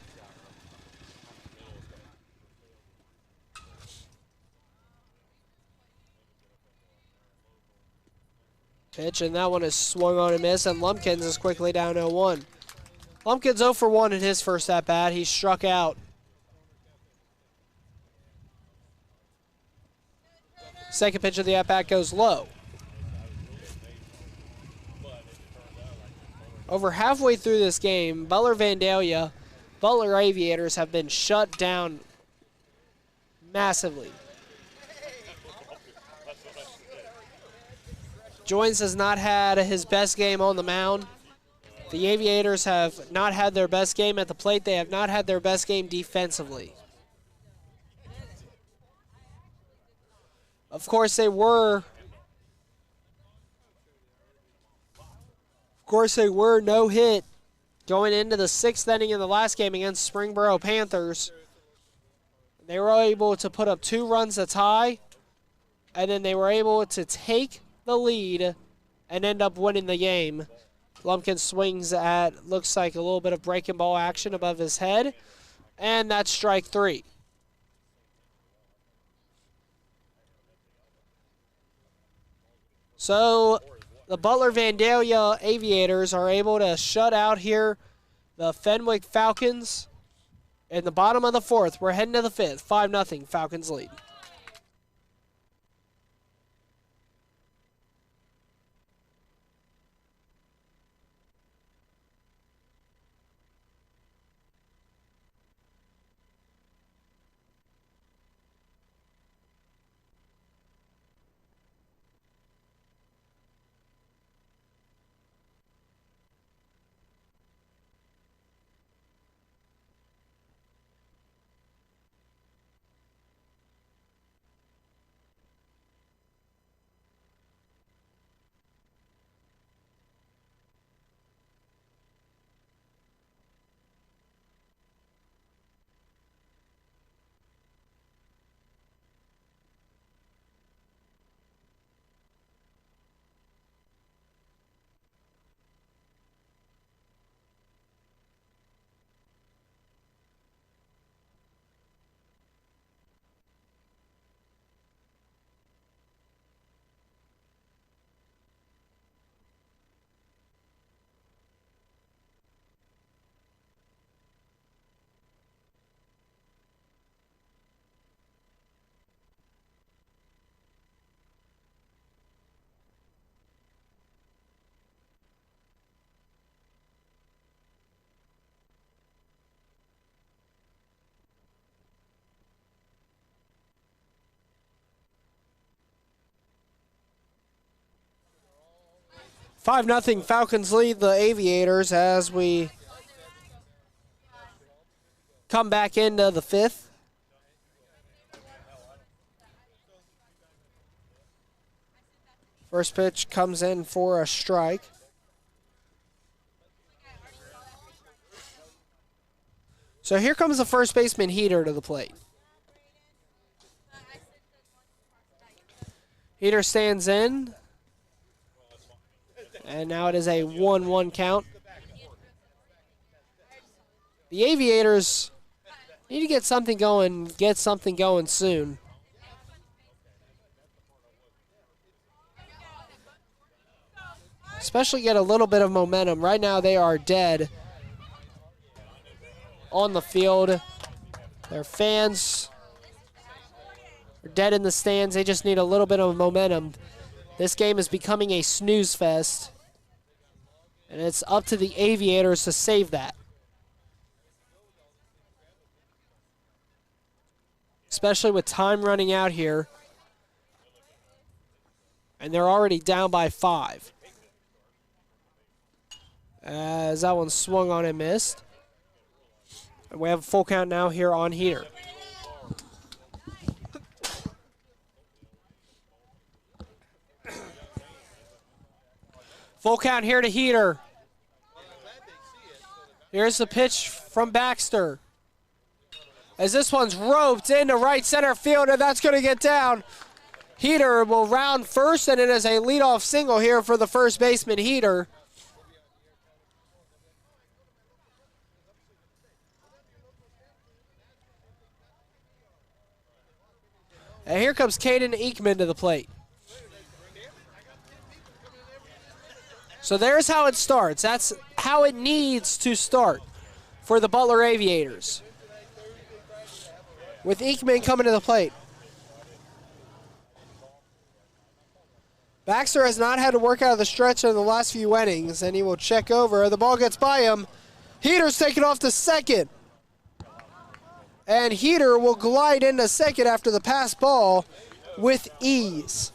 Speaker 1: Pitch, and that one is swung on and missed, and Lumpkins is quickly down 0-1. Lumpkins 0 for 1 in his first at-bat. He struck out. Second pitch of the at-bat goes low. Over halfway through this game, Butler Vandalia, Butler Aviators have been shut down massively. Joins has not had his best game on the mound. The Aviators have not had their best game at the plate. They have not had their best game defensively. Of course, they were no hit going into the 6th inning in the last game against Springboro Panthers. They were able to put up 2 runs to tie, and then they were able to take the lead and end up winning the game. Lumpkin swings at, looks like a little bit of breaking ball action above his head, and that's strike 3. So the Butler Vandalia Aviators are able to shut out here the Fenwick Falcons in the bottom of the 4th. We're heading to the 5th. 5-0 Falcons lead. Five nothing Falcons lead the Aviators as we come back into the 5th. First pitch comes in for a strike. So here comes the first baseman Heater to the plate. Heater stands in. And now it is a 1-1 count. The Aviators need to get something going soon. Especially get a little bit of momentum. Right now they are dead on the field. Their fans are dead in the stands. They just need a little bit of momentum. This game is becoming a snooze fest. And it's up to the Aviators to save that. Especially with time running out here. And they're already down by 5. As that one swung on and missed. And we have a full count now here on Heater. Full count here to Heater. Here's the pitch from Baxter. As this one's roped into right center field, and that's going to get down. Heater will round first, and it is a leadoff single here for the first baseman, Heater. And here comes Caden Ekman to the plate. So there's how it starts. That's how it needs to start for the Butler Aviators. With Ekman coming to the plate. Baxter has not had to work out of the stretch in the last few innings, and he will check over. The ball gets by him. Heater's taken off to second. And Heater will glide into second after the pass ball with ease.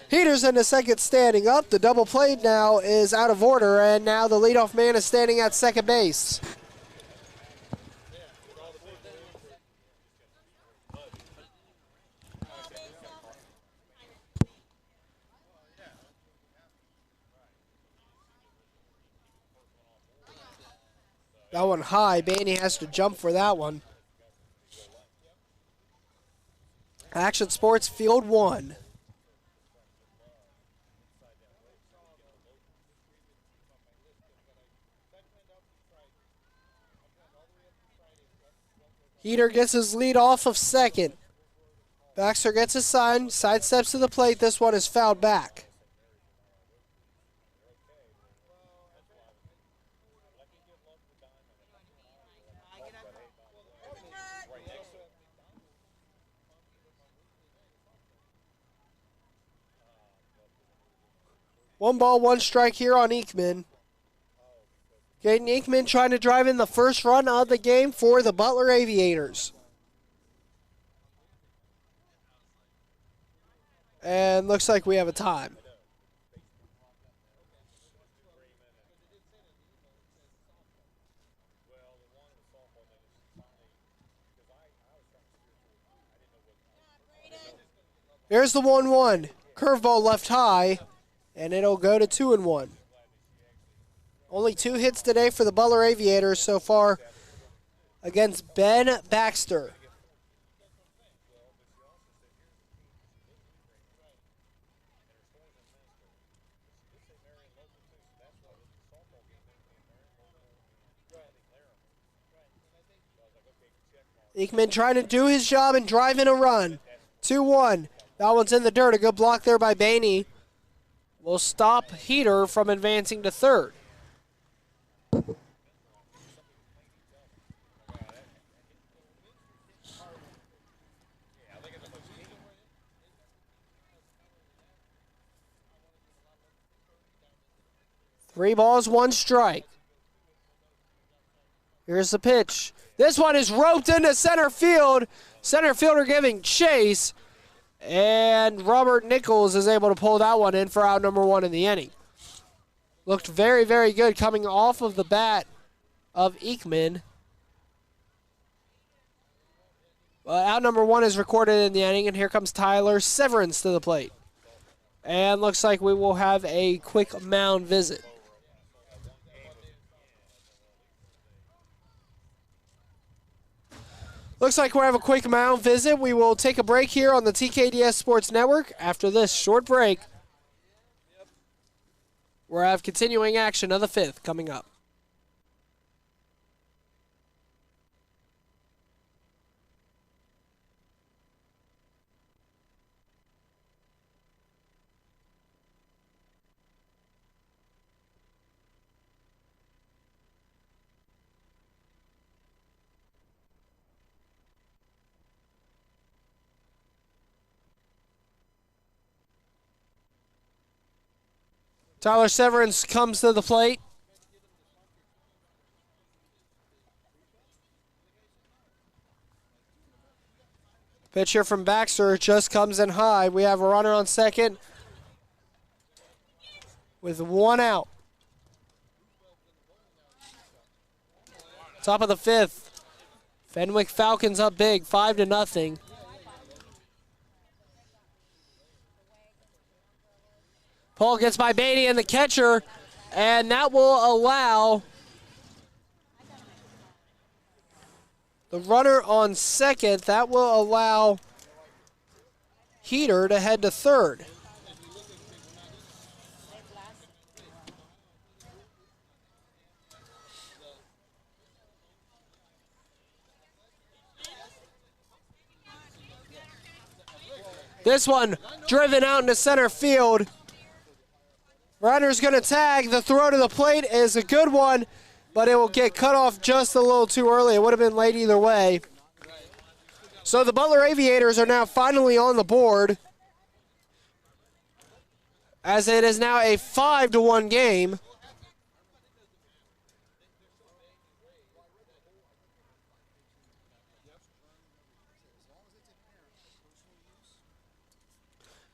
Speaker 1: Heater's into second standing up. The double play now is out of order, and now the leadoff man is standing at second base. That one high. Bainey has to jump for that one. Action Sports Field 1. Heater gets his lead off of second. Baxter gets his sign, sidesteps to the plate. This one is fouled back. One ball, one strike here on Ekman. Gaten Ekman trying to drive in the first run of the game for the Butler Aviators. And looks like we have a time. Here's the 1-1. Curveball left high, and it'll go to 2-1. Only 2 hits today for the Butler Aviators so far against Ben Baxter. Ekman trying to do his job and drive in a run. 2-1. That one's in the dirt. A good block there by Bainey. Will stop Heater from advancing to third. Three balls, one strike. Here's the pitch. This one is roped into center field. Center fielder giving chase. And Robert Nichols is able to pull that one in for out number 1 in the inning. Looked very, very good coming off of the bat of Ekman. Out number 1 is recorded in the inning, and here comes Tyler Severance to the plate. And looks like we will have a quick mound visit. Looks like we'll have a quick mound visit. We will take a break here on the TKDS Sports Network. After this short break, we'll have continuing action of the 5th coming up. Tyler Severance comes to the plate. Pitch here from Baxter just comes in high. We have a runner on second with 1 out. Top of the 5th. Fenwick Falcons up big, 5-0. Paul gets by Beatty and the catcher, and that will allow the runner on second. That will allow Heater to head to third. This one driven out into center field. Runner's going to tag. The throw to the plate is a good one, but it will get cut off just a little too early. It would have been late either way. So the Butler Aviators are now finally on the board, as it is now a 5-1 game.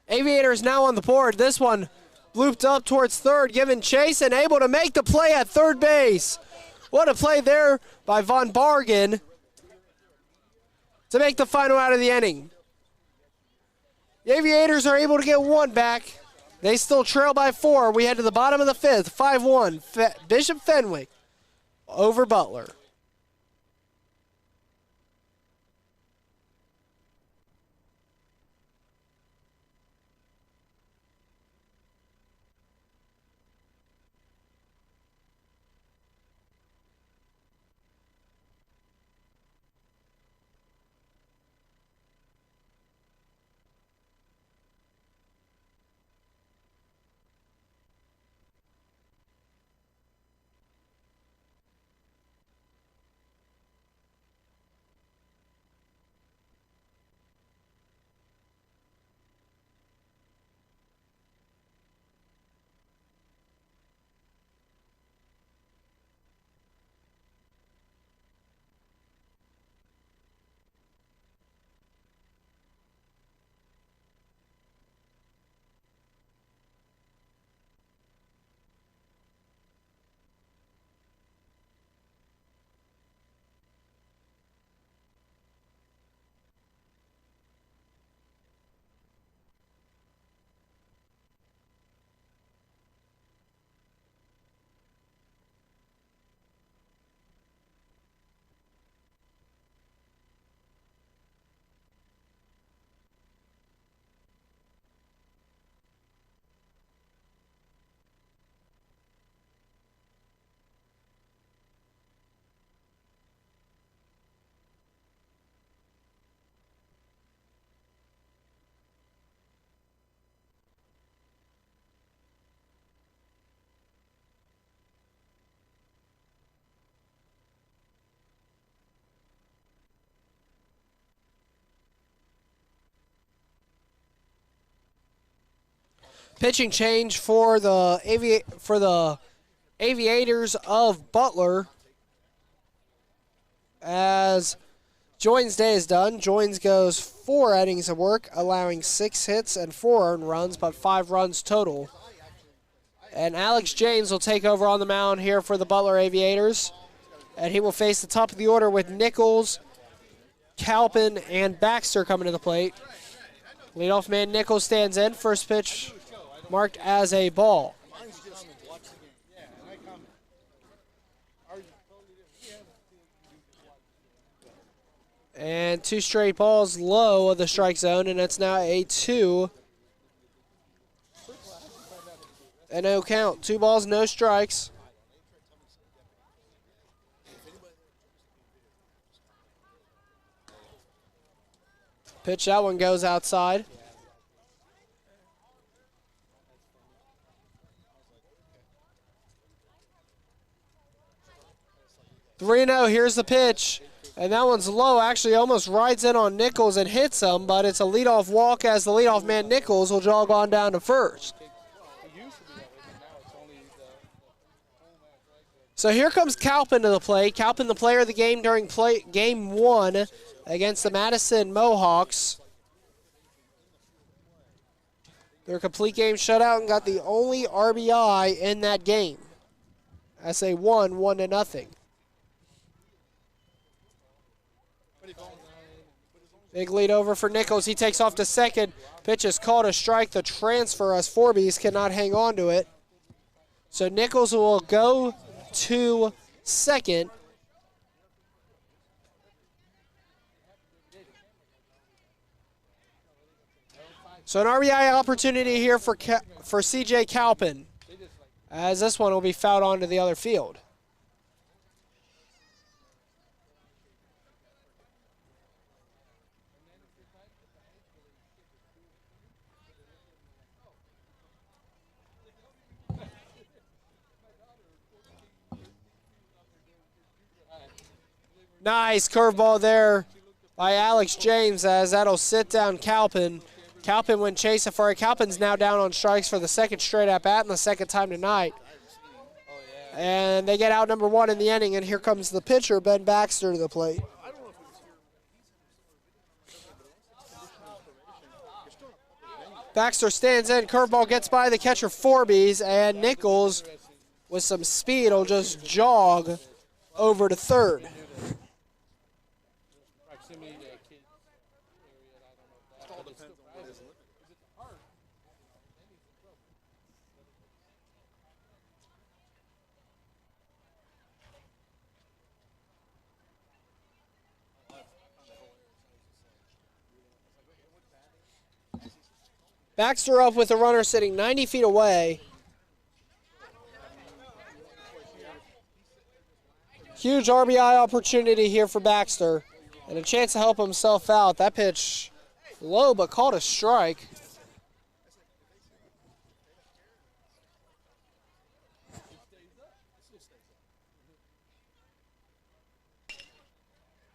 Speaker 1: Aviators now on the board. This one looped up towards third, giving chase and able to make the play at third base. What a play there by Von Bargen to make the final out of the inning. The Aviators are able to get 1 back. They still trail by 4. We head to the bottom of the 5th, 5-1. Bishop Fenwick over Butler. Pitching change for the Aviators of Butler. As Joins' day is done, Joins goes 4 innings of work, allowing 6 hits and 4 earned runs, but 5 runs total. And Alex James will take over on the mound here for the Butler Aviators. And he will face the top of the order with Nichols, Calpin, and Baxter coming to the plate. Leadoff man Nichols stands in. First pitch marked as a ball. And 2 straight balls low of the strike zone, and it's now a 2. And no count. 2 balls, no strikes. Pitch, that one goes outside. 3-0, here's the pitch. And that one's low, actually almost rides in on Nichols and hits him, but it's a leadoff walk as the leadoff man Nichols will jog on down to first. So here comes Calpin to the plate. Calpin, the player of the game during game 1 against the Madison Mohawks. Their complete game shutout and got the only RBI in that game as they won 1-0. Big lead over for Nichols. He takes off to second. Pitch is called a strike. The transfer as Forbies cannot hang on to it. So Nichols will go to second. So an RBI opportunity here for CJ Calpin, as this one will be fouled onto the other field. Nice curveball there by Alex James, as that'll sit down Calpin. Calpin went chasing for it. Calpin's now down on strikes for the second straight at bat and the second time tonight. And they get out number 1 in the inning, and here comes the pitcher, Ben Baxter, to the plate. Baxter stands in. Curveball gets by the catcher Forbies, and Nichols, with some speed, will just jog over to third. Baxter up with the runner sitting 90 feet away. Huge RBI opportunity here for Baxter, and a chance to help himself out. That pitch low, but called a strike.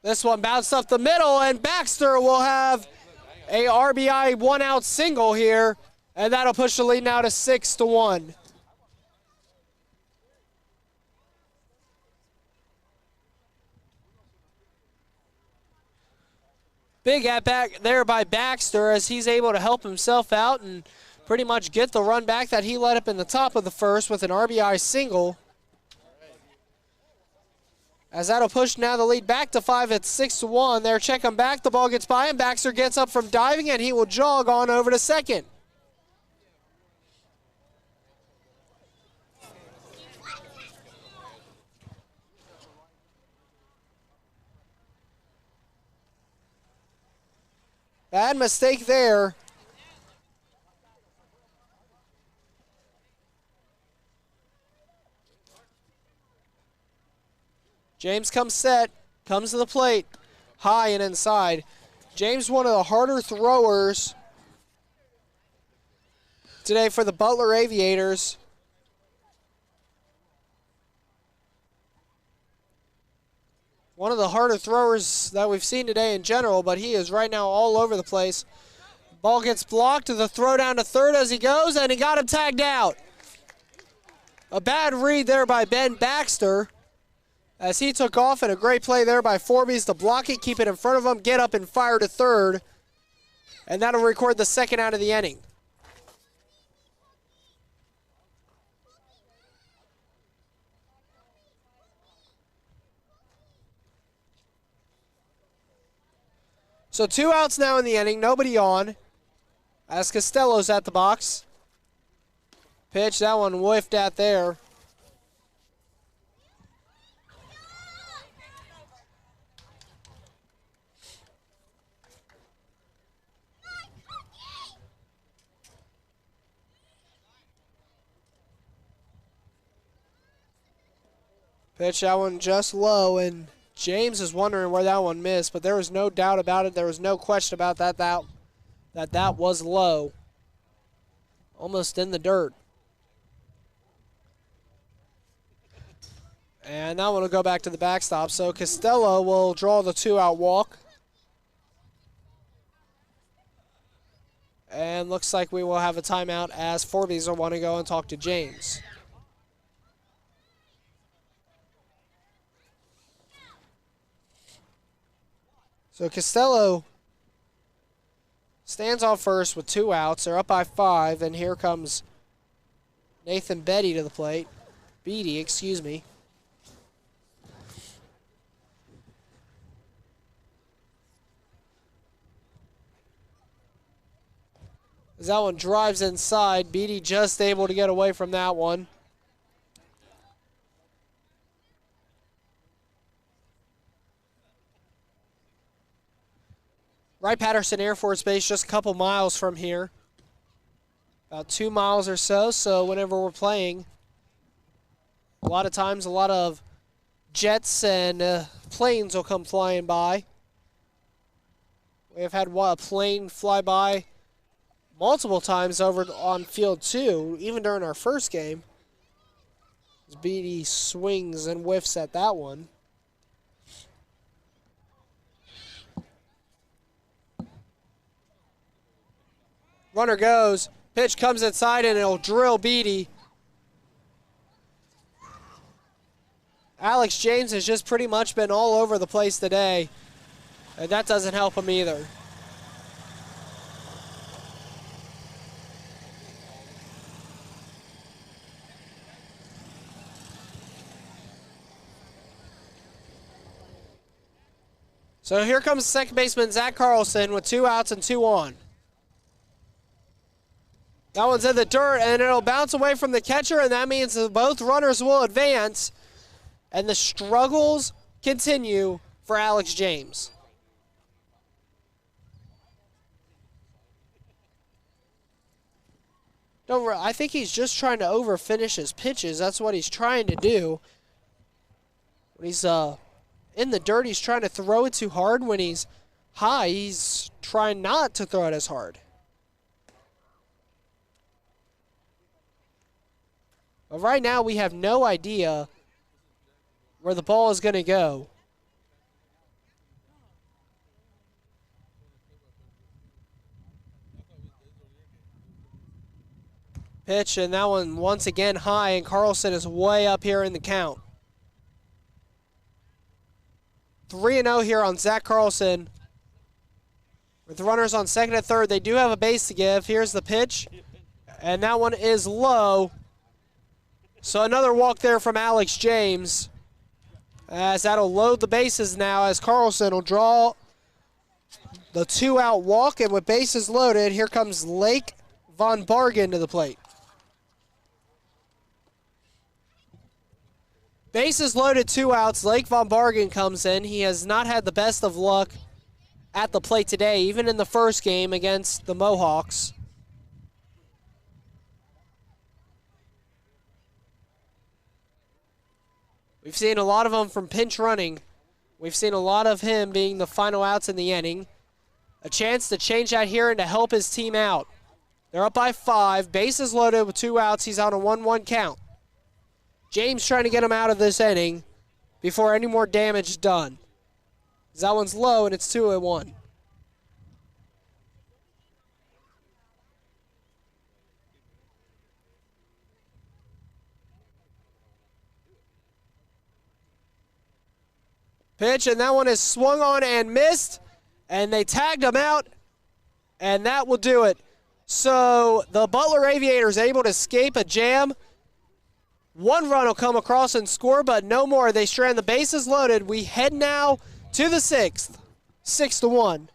Speaker 1: This one bounced up the middle, and Baxter will have a RBI 1-out single here, and that'll push the lead now to 6-1. Big at bat there by Baxter, as he's able to help himself out and pretty much get the run back that he let up in the top of the first with an RBI single. As that'll push now the lead back to 5 at 6-1. They're checking back. The ball gets by him. Baxter gets up from diving, and he will jog on over to second. Bad mistake there. James comes set, comes to the plate, high and inside. James, one of the harder throwers today for the Butler Aviators. One of the harder throwers that we've seen today in general, but he is right now all over the place. Ball gets blocked to the throw down to third as he goes, and he got him tagged out. A bad read there by Ben Baxter as he took off, and a great play there by Forbes to block it, keep it in front of him, get up and fire to third, and that'll record the second out of the inning. So 2 outs now in the inning, nobody on, as Costello's at the box. Pitch, that one whiffed at there. Pitch, that one just low, and James is wondering where that one missed, but there was no doubt about it. There was no question about that was low. Almost in the dirt. And that one will go back to the backstop. So Costello will draw the 2-out walk. And looks like we will have a timeout as Forbes will want to go and talk to James. So Costello stands on first with 2 outs. They're up by 5, and here comes Nathan Beatty to the plate. Beatty, excuse me. As that one drives inside, Beatty just able to get away from that one. Wright-Patterson Air Force Base just a couple miles from here. About 2 miles or so, so whenever we're playing, a lot of times a lot of jets and planes will come flying by. We have had a plane fly by multiple times over on field 2, even during our first game. As Beatty swings and whiffs at that one. Runner goes, pitch comes inside, and it'll drill Beatty. Alex James has just pretty much been all over the place today, and that doesn't help him either. So here comes second baseman Zach Carlson with 2 outs and 2 on. That one's in the dirt, and it'll bounce away from the catcher, and that means that both runners will advance, and the struggles continue for Alex James. I think he's just trying to overfinish his pitches. That's what he's trying to do. When he's in the dirt, he's trying to throw it too hard. When he's high, he's trying not to throw it as hard. But right now, we have no idea where the ball is going to go. Pitch, and that one once again high, and Carlson is way up here in the count. 3-0 here on Zach Carlson. With runners on second and third, they do have a base to give. Here's the pitch, and that one is low. So another walk there from Alex James, as that'll load the bases now, as Carlson will draw the 2-out walk, and with bases loaded, here comes Lake Von Bargen to the plate. Bases loaded, 2 outs. Lake Von Bargen comes in. He has not had the best of luck at the plate today, even in the first game against the Mohawks. We've seen a lot of them from pinch running. We've seen a lot of him being the final outs in the inning. A chance to change that here and to help his team out. They're up by 5. Bases loaded with 2 outs. He's on a 1-1 count. James trying to get him out of this inning before any more damage is done. That one's low, and it's 2-1. Pitch, and that one is swung on and missed, and they tagged him out, and that will do it. So the Butler Aviators able to escape a jam. One run will come across and score, but no more. They strand the bases loaded. We head now to the sixth, 6-1.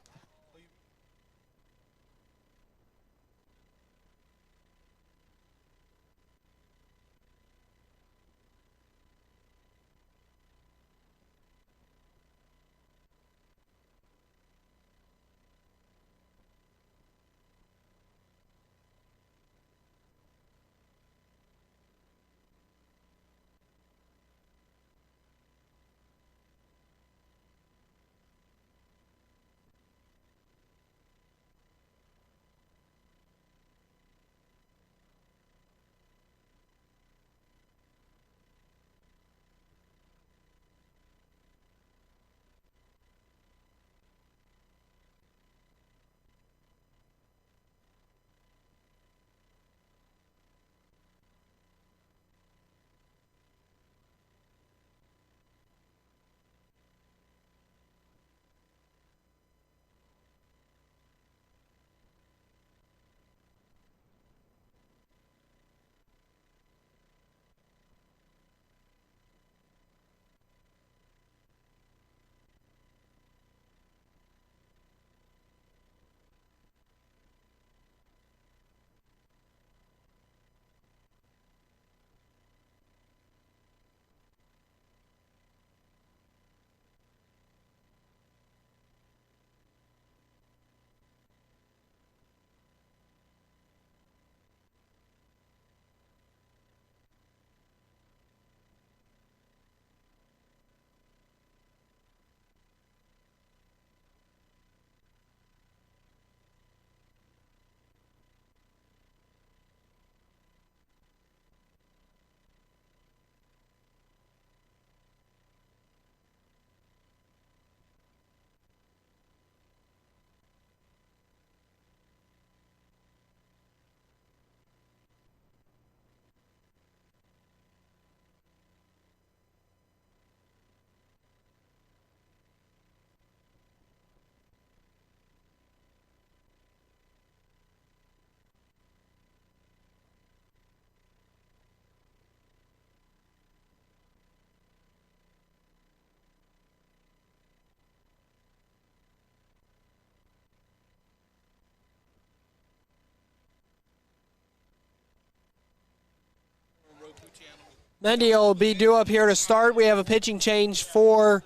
Speaker 1: Mendy will be due up here to start. We have a pitching change for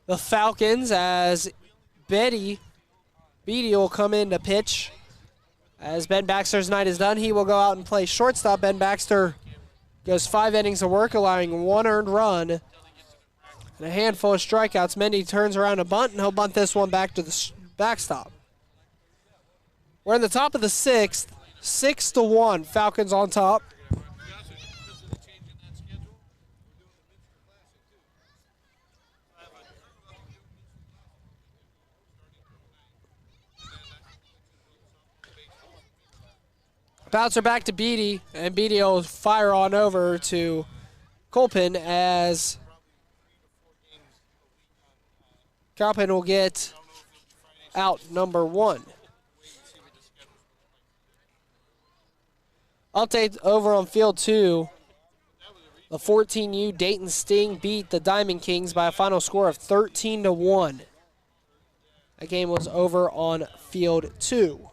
Speaker 1: the Falcons as Beatty will come in to pitch. As Ben Baxter's night is done, he will go out and play shortstop. Ben Baxter goes 5 innings of work, allowing 1 earned run and a handful of strikeouts. Mendy turns around a bunt, and he'll bunt this one back to the backstop. We're in the top of the 6th, 6-1. Falcons on top. Bouncer back to Beatty, and Beatty will fire on over to Colpin as Colpin will get out number 1. Update over on field 2. The 14U Dayton Sting beat the Diamond Kings by a final score of 13-1. That game was over on field 2.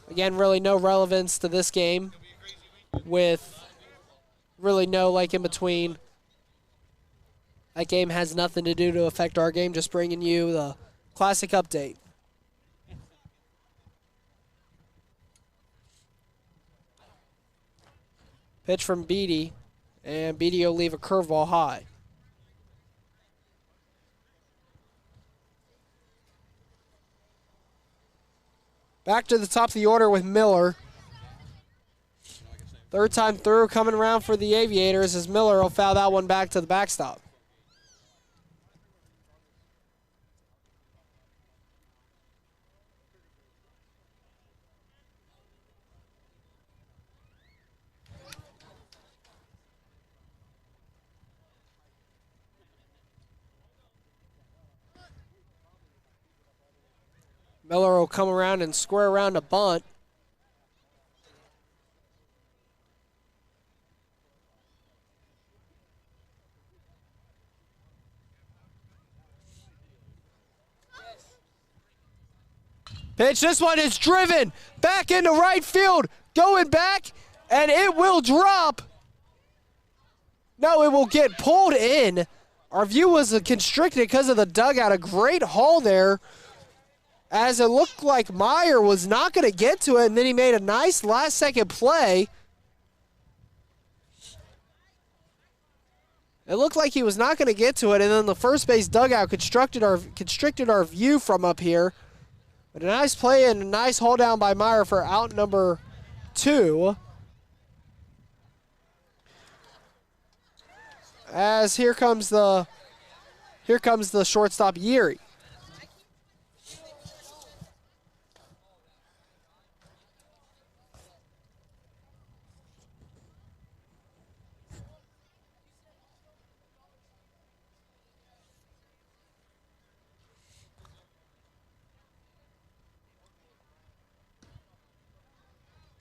Speaker 1: Again, really no relevance to this game with really no in between. That game has nothing to do to affect our game, just bringing you the classic update. Pitch from Beatty, and Beatty will leave a curveball high. Back to the top of the order with Miller. Third time through coming around for the Aviators as Miller will foul that one back to the backstop. Miller will come around and square around a bunt. Pitch, this one is driven back into right field, going back, and it will drop. No, it will get pulled in. Our view was constricted because of the dugout. A great haul there, as it looked like Meyer was not going to get to it, and then he made a nice last-second play. It looked like he was not going to get to it, and then the first base dugout constricted our view from up here. But a nice play and a nice haul down by Meyer for out number 2. As here comes the shortstop Yeri.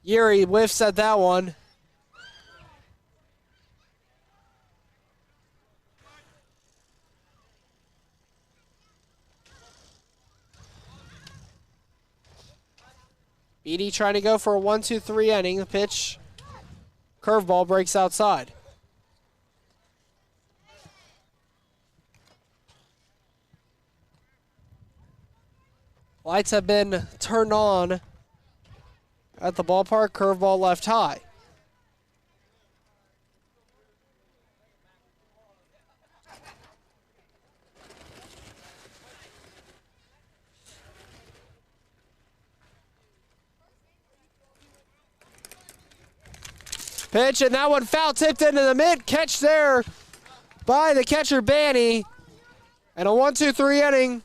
Speaker 1: Yeri whiffs at that one. Beatty trying to go for a 1-2-3 inning. The pitch, curveball, breaks outside. Lights have been turned on at the ballpark. Curveball left high. Pitch, and that one foul tipped into the mid. Catch there by the catcher, Banny. And a 1-2-3 inning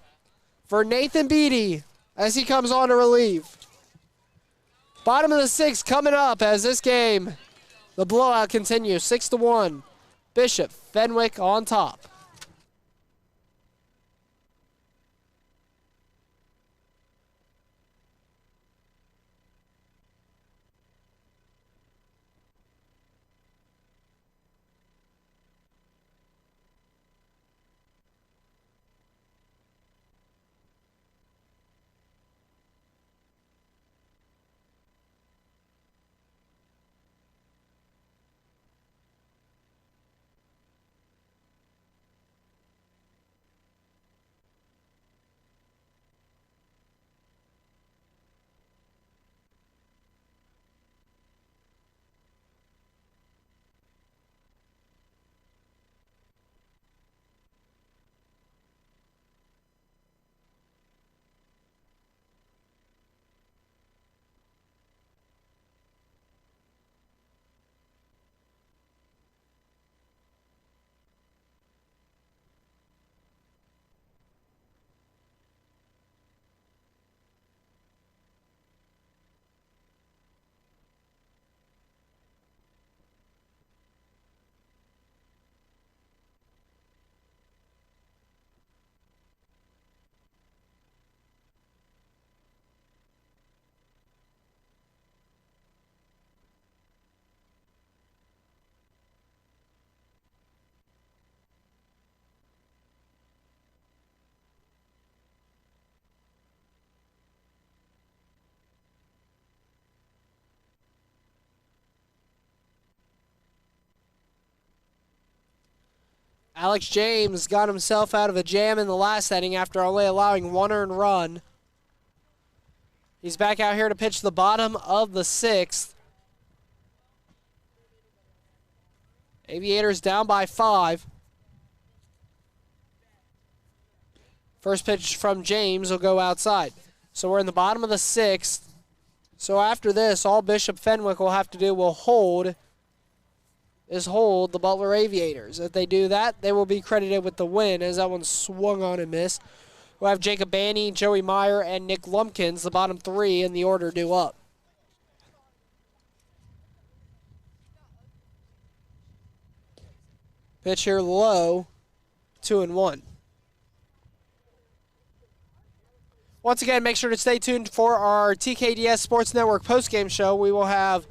Speaker 1: for Nathan Beatty as he comes on to relieve. Bottom of the 6th coming up as this game, the blowout continues. 6-1. Bishop, Fenwick on top. Alex James got himself out of a jam in the last inning after only allowing 1 earned run. He's back out here to pitch the bottom of the 6th. Aviators down by 5. First pitch from James will go outside. So we're in the bottom of the 6th. So after this, all Bishop Fenwick will have to do will hold the Butler Aviators. If they do that, they will be credited with the win, as that one swung on and missed. We'll have Jacob Banny, Joey Meyer, and Nick Lumpkins, the bottom 3 in the order, due up. Pitch here low, 2-1. Once again, make sure to stay tuned for our TKDS Sports Network postgame show. We will have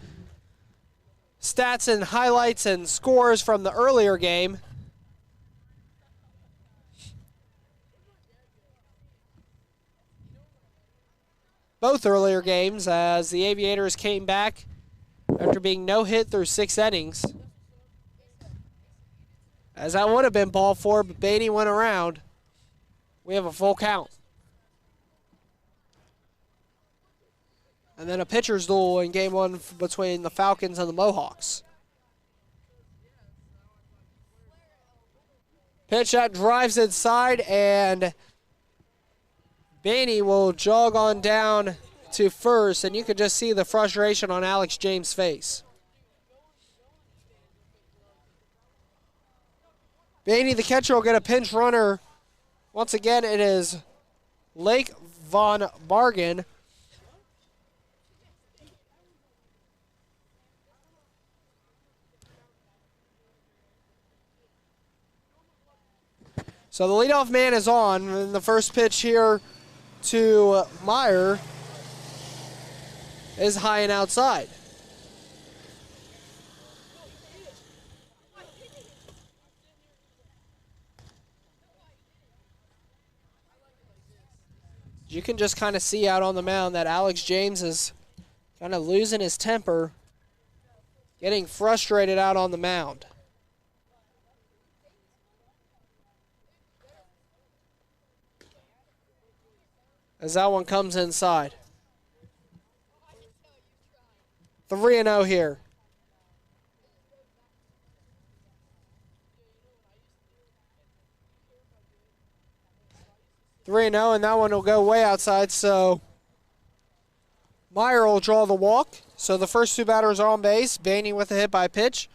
Speaker 1: stats and highlights and scores from the earlier game. Both earlier games, as the Aviators came back after being no hit through 6 innings. As that would have been ball 4, but Beatty went around. We have a full count. And then a pitcher's duel in game 1 between the Falcons and the Mohawks. Pitch that drives inside, and Beatty will jog on down to first, and you can just see the frustration on Alex James' face. Beatty, the catcher, will get a pinch runner. Once again, it is Lake Von Bargen. So the leadoff man is on, and the first pitch here to Meyer is high and outside. You can just kind of see out on the mound that Alex James is kind of losing his temper, getting frustrated out on the mound. As that one comes inside. 3-0 here. And that one will go way outside, so Meyer will draw the walk. So the first 2 batters are on base. Baney with a hit by pitch,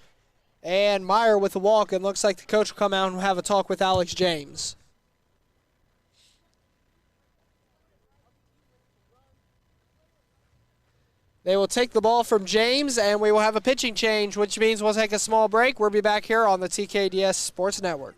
Speaker 1: and Meyer with a walk, and looks like the coach will come out and have a talk with Alex James. They will take the ball from James, and we will have a pitching change, which means we'll take a small break. We'll be back here on the TKDS Sports Network.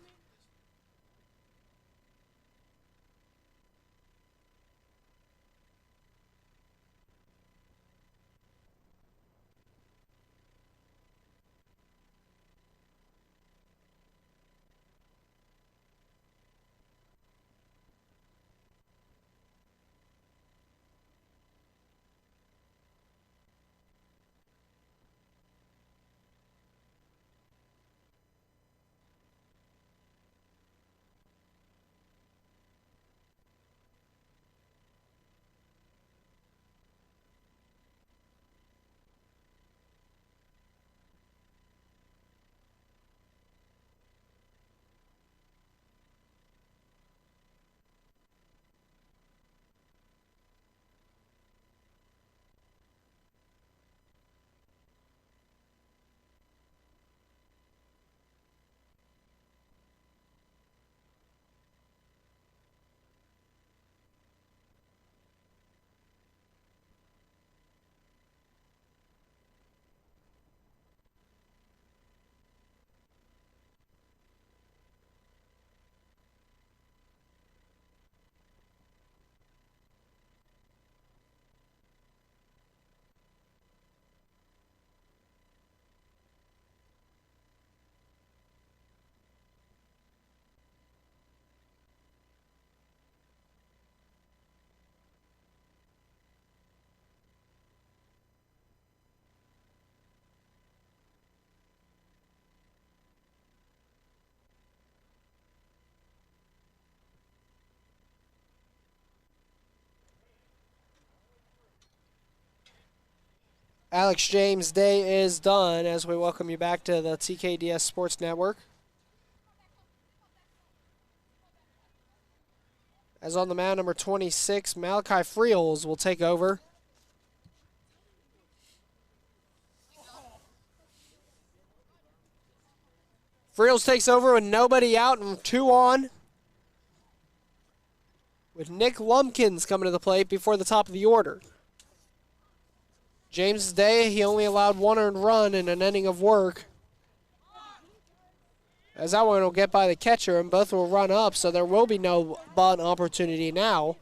Speaker 1: Alex James' day is done as we welcome you back to the TKDS Sports Network. As on the mound, number 26, Malachi Friels will take over. Friels takes over with nobody out and 2 on, with Nick Lumpkins coming to the plate before the top of the order. James' day, he only allowed 1 earned run in an inning of work. As that one will get by the catcher, and both will run up, so there will be no bunt opportunity now.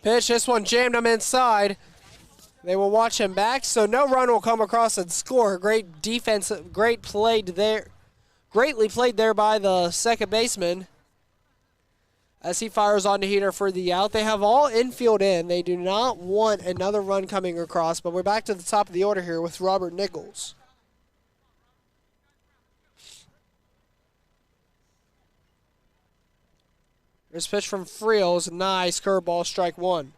Speaker 1: Pitch, this one jammed him inside. They will watch him back, so no run will come across and score. Great defense, great played there. Greatly played there by the second baseman as he fires on the heater for the out. They have all infield in. They do not want another run coming across, but we're back to the top of the order here with Robert Nichols. This pitch from Friels, nice curveball, strike one.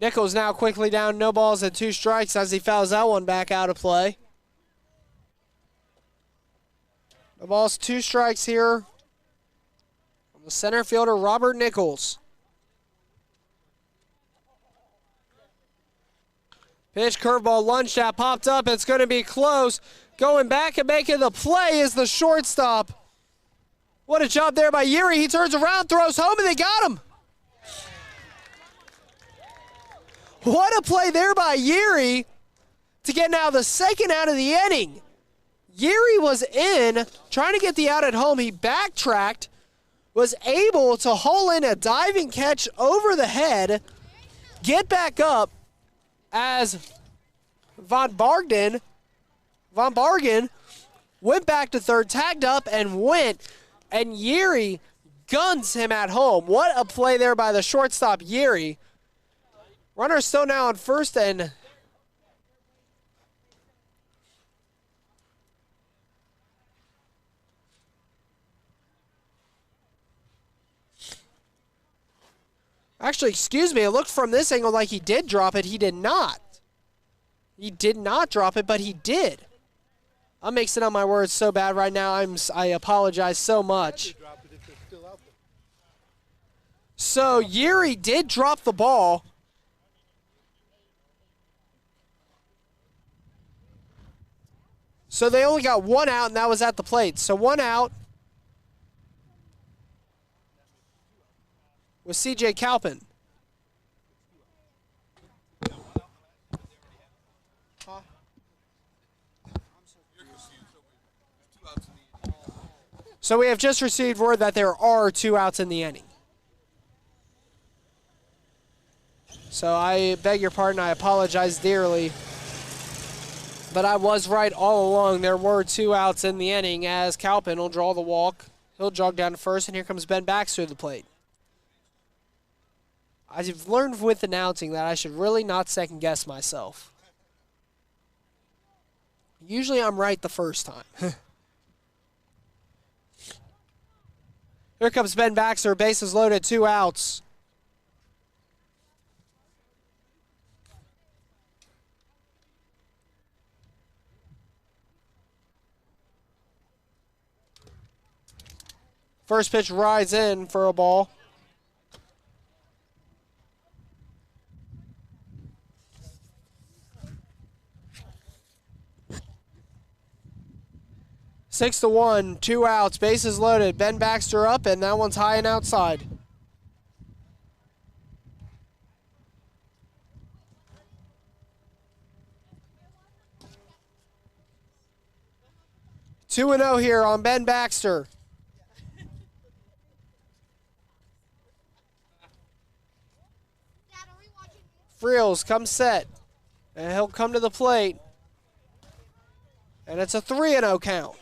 Speaker 1: Nichols now quickly down, no balls and 2 strikes as he fouls that one back out of play. No balls, 2 strikes here. The center fielder, Robert Nichols. Pitch, curveball, lunge shot, popped up. It's going to be close. Going back and making the play is the shortstop. What a job there by Yuri. He turns around, throws home, and they got him. What a play there by Yuri to get now the second out of the inning. Yuri was in, trying to get the out at home. He backtracked, was able to haul in a diving catch over the head, get back up as Von Bargen went back to third, tagged up and went, and Yuri guns him at home. What a play there by the shortstop, Yuri. Runner still now on first, and actually, excuse me, it looked from this angle like he did drop it. He did not. He did not drop it, but he did. I'm mixing up my words so bad right now. I apologize so much. So Yuri did drop the ball. So they only got 1 out, and that was at the plate. So 1 out with C.J. Calpin. So we have just received word that there are 2 outs in the inning. So I beg your pardon. I apologize dearly. But I was right all along. There were 2 outs in the inning as Calpin will draw the walk. He'll jog down to first, and here comes Ben Baxter to the plate. I've learned with announcing that I should really not second-guess myself. Usually I'm right the first time. Here comes Ben Baxter. Bases loaded, 2 outs. First pitch rides in for a ball. Six to 1, 2 outs, bases loaded. Ben Baxter up, and that one's high and outside. Two 2-0 here on Ben Baxter. Friels comes set, and he'll come to the plate, and it's a 3-0 count.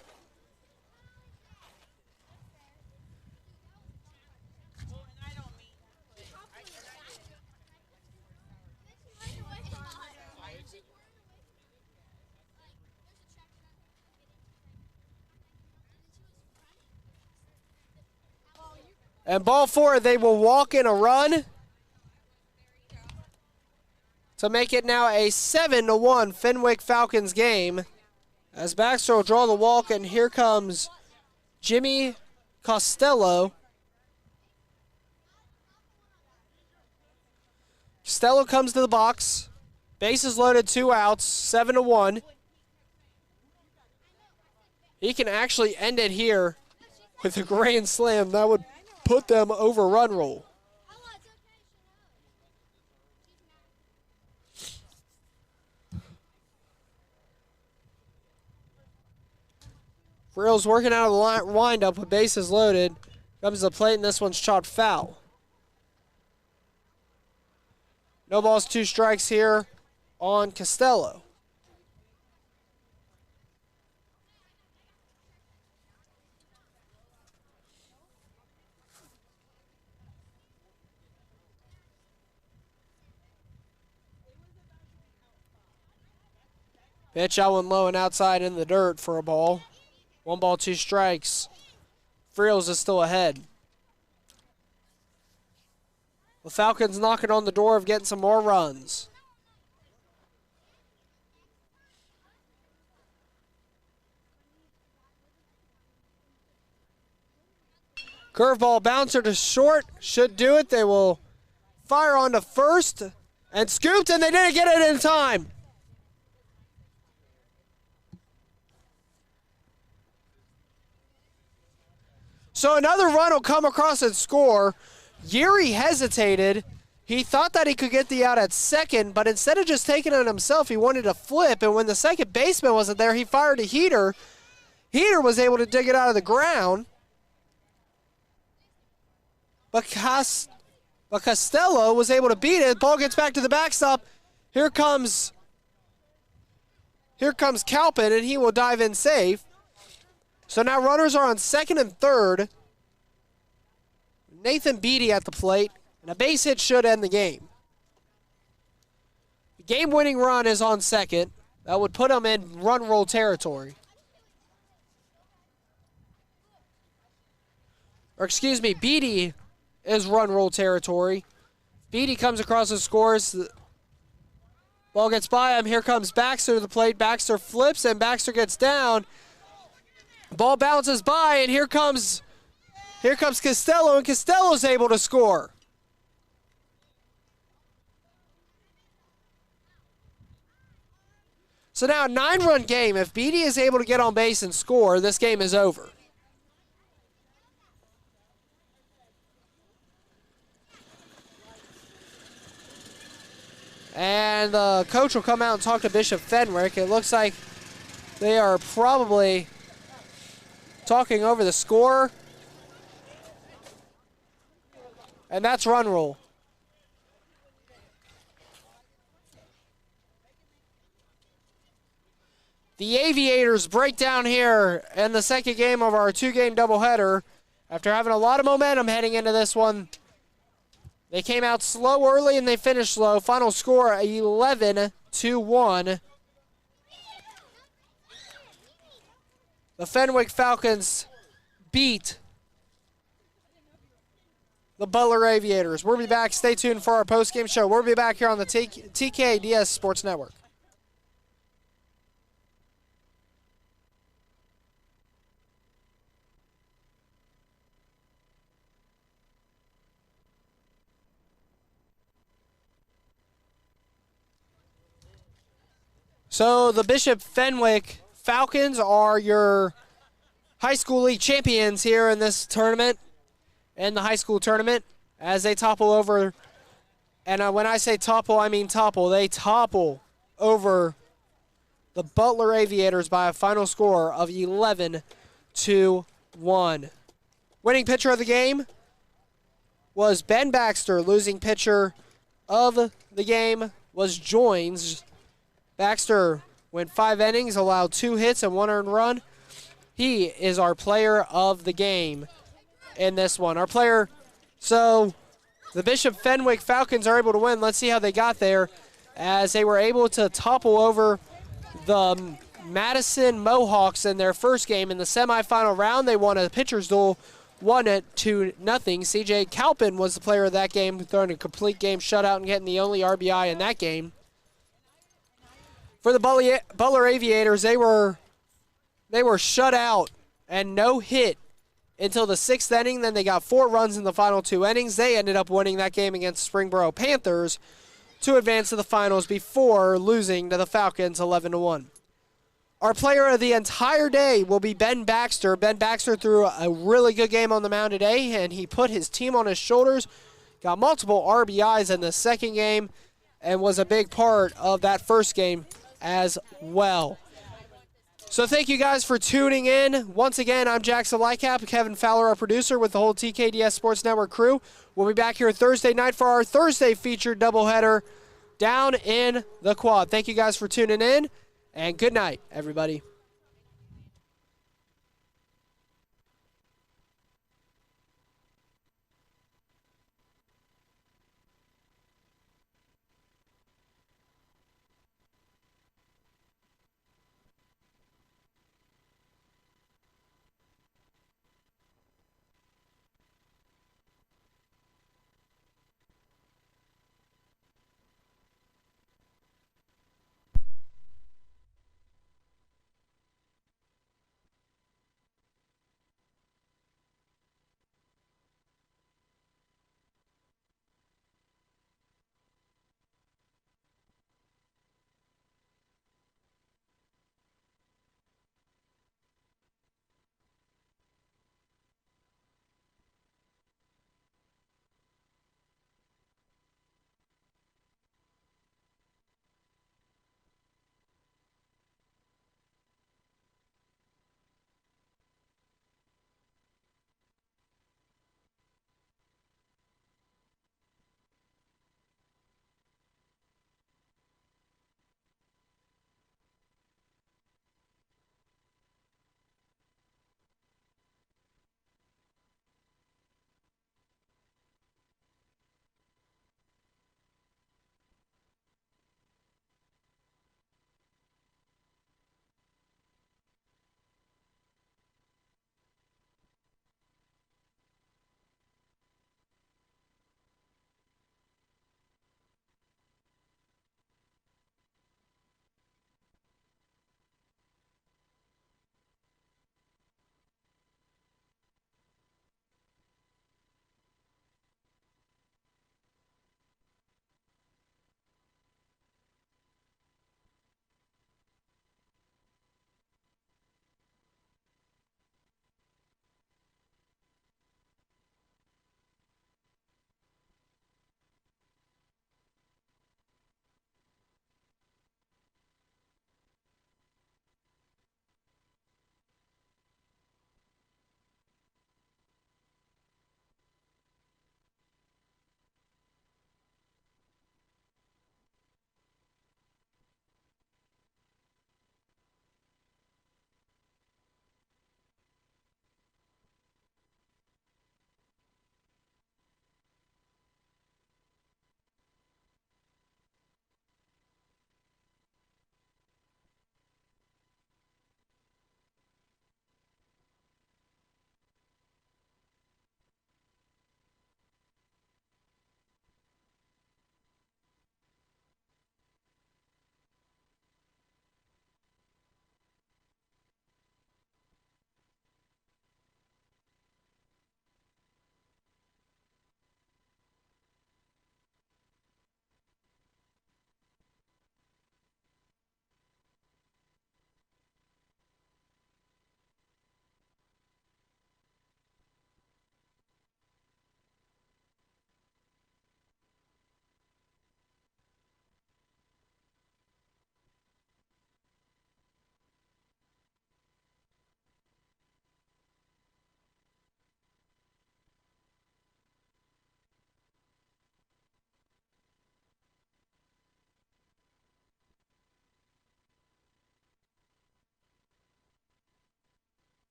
Speaker 1: And ball 4, they will walk in a run to make it now a 7-1 Fenwick Falcons game. As Baxter will draw the walk, and here comes Jimmy Costello. Costello comes to the box. Bases loaded, 2 outs, 7-1. He can actually end it here with a grand slam. That would put them over run roll. Friel's working out of the windup with bases loaded. Comes to the plate, and this one's chopped foul. No balls, 2 strikes here on Costello. Pitch out one low and outside in the dirt for a ball. 1 ball, 2 strikes. Friels is still ahead. The Falcons knocking on the door of getting some more runs. Curveball bouncer to short. Should do it. They will fire on to first. And scooped, and they didn't get it in time. So another run will come across and score. Yuri hesitated. He thought that he could get the out at second, but instead of just taking it himself, he wanted to flip. And when the second baseman wasn't there, he fired a heater. Heater was able to dig it out of the ground. But Costello was able to beat it. Ball gets back to the backstop. Here comes Calpin, and he will dive in safe. So now runners are on second and third. Nathan Beatty at the plate, and a base hit should end the game. The game-winning run is on second. That would put him in run roll territory. Or excuse me, Beatty is run roll territory. Beatty comes across and scores. The ball gets by him. Here comes Baxter to the plate. Baxter flips, and Baxter gets down. Ball bounces by, and here comes Costello, and Costello's able to score. So now a 9-run game. If Beatty is able to get on base and score, this game is over. And the coach will come out and talk to Bishop Fenwick. It looks like they are probably talking over the score. And that's run rule. The Aviators break down here in the second game of our 2-game doubleheader. After having a lot of momentum heading into this one, they came out slow early and they finished slow. Final score 11-1. The Fenwick Falcons beat the Butler Aviators. We'll be back. Stay tuned for our post-game show. We'll be back here on the TKDS Sports Network. So the Bishop Fenwick Falcons are your high school league champions here in this tournament, in the high school tournament, as they topple over. And when I say topple, I mean topple. They topple over the Butler Aviators by a final score of 11-1. Winning pitcher of the game was Ben Baxter. Losing pitcher of the game was Joins. Baxter went 5 innings, allowed 2 hits and 1 earned run. He is our player of the game in this one. Our player, so the Bishop Fenwick Falcons are able to win. Let's see how they got there, as they were able to topple over the Madison Mohawks in their first game. In the semifinal round, they won a pitcher's duel, 1-0. CJ Calpin was the player of that game, throwing a complete game shutout and getting the only RBI in that game. For the Butler Aviators, they were shut out and no hit until the 6th inning. Then they got 4 runs in the final 2 innings. They ended up winning that game against Springboro Panthers to advance to the finals before losing to the Falcons 11-1. Our player of the entire day will be Ben Baxter. Ben Baxter threw a really good game on the mound today, and he put his team on his shoulders, got multiple RBIs in the second game, and was a big part of that first game as well. So thank you guys for tuning in. Once again, I'm Jackson Lycap, Kevin Fowler, our producer, with the whole TKDS Sports Network crew. We'll be back here Thursday night for our Thursday featured doubleheader down in the Quad. Thank you guys for tuning in, and good night, everybody.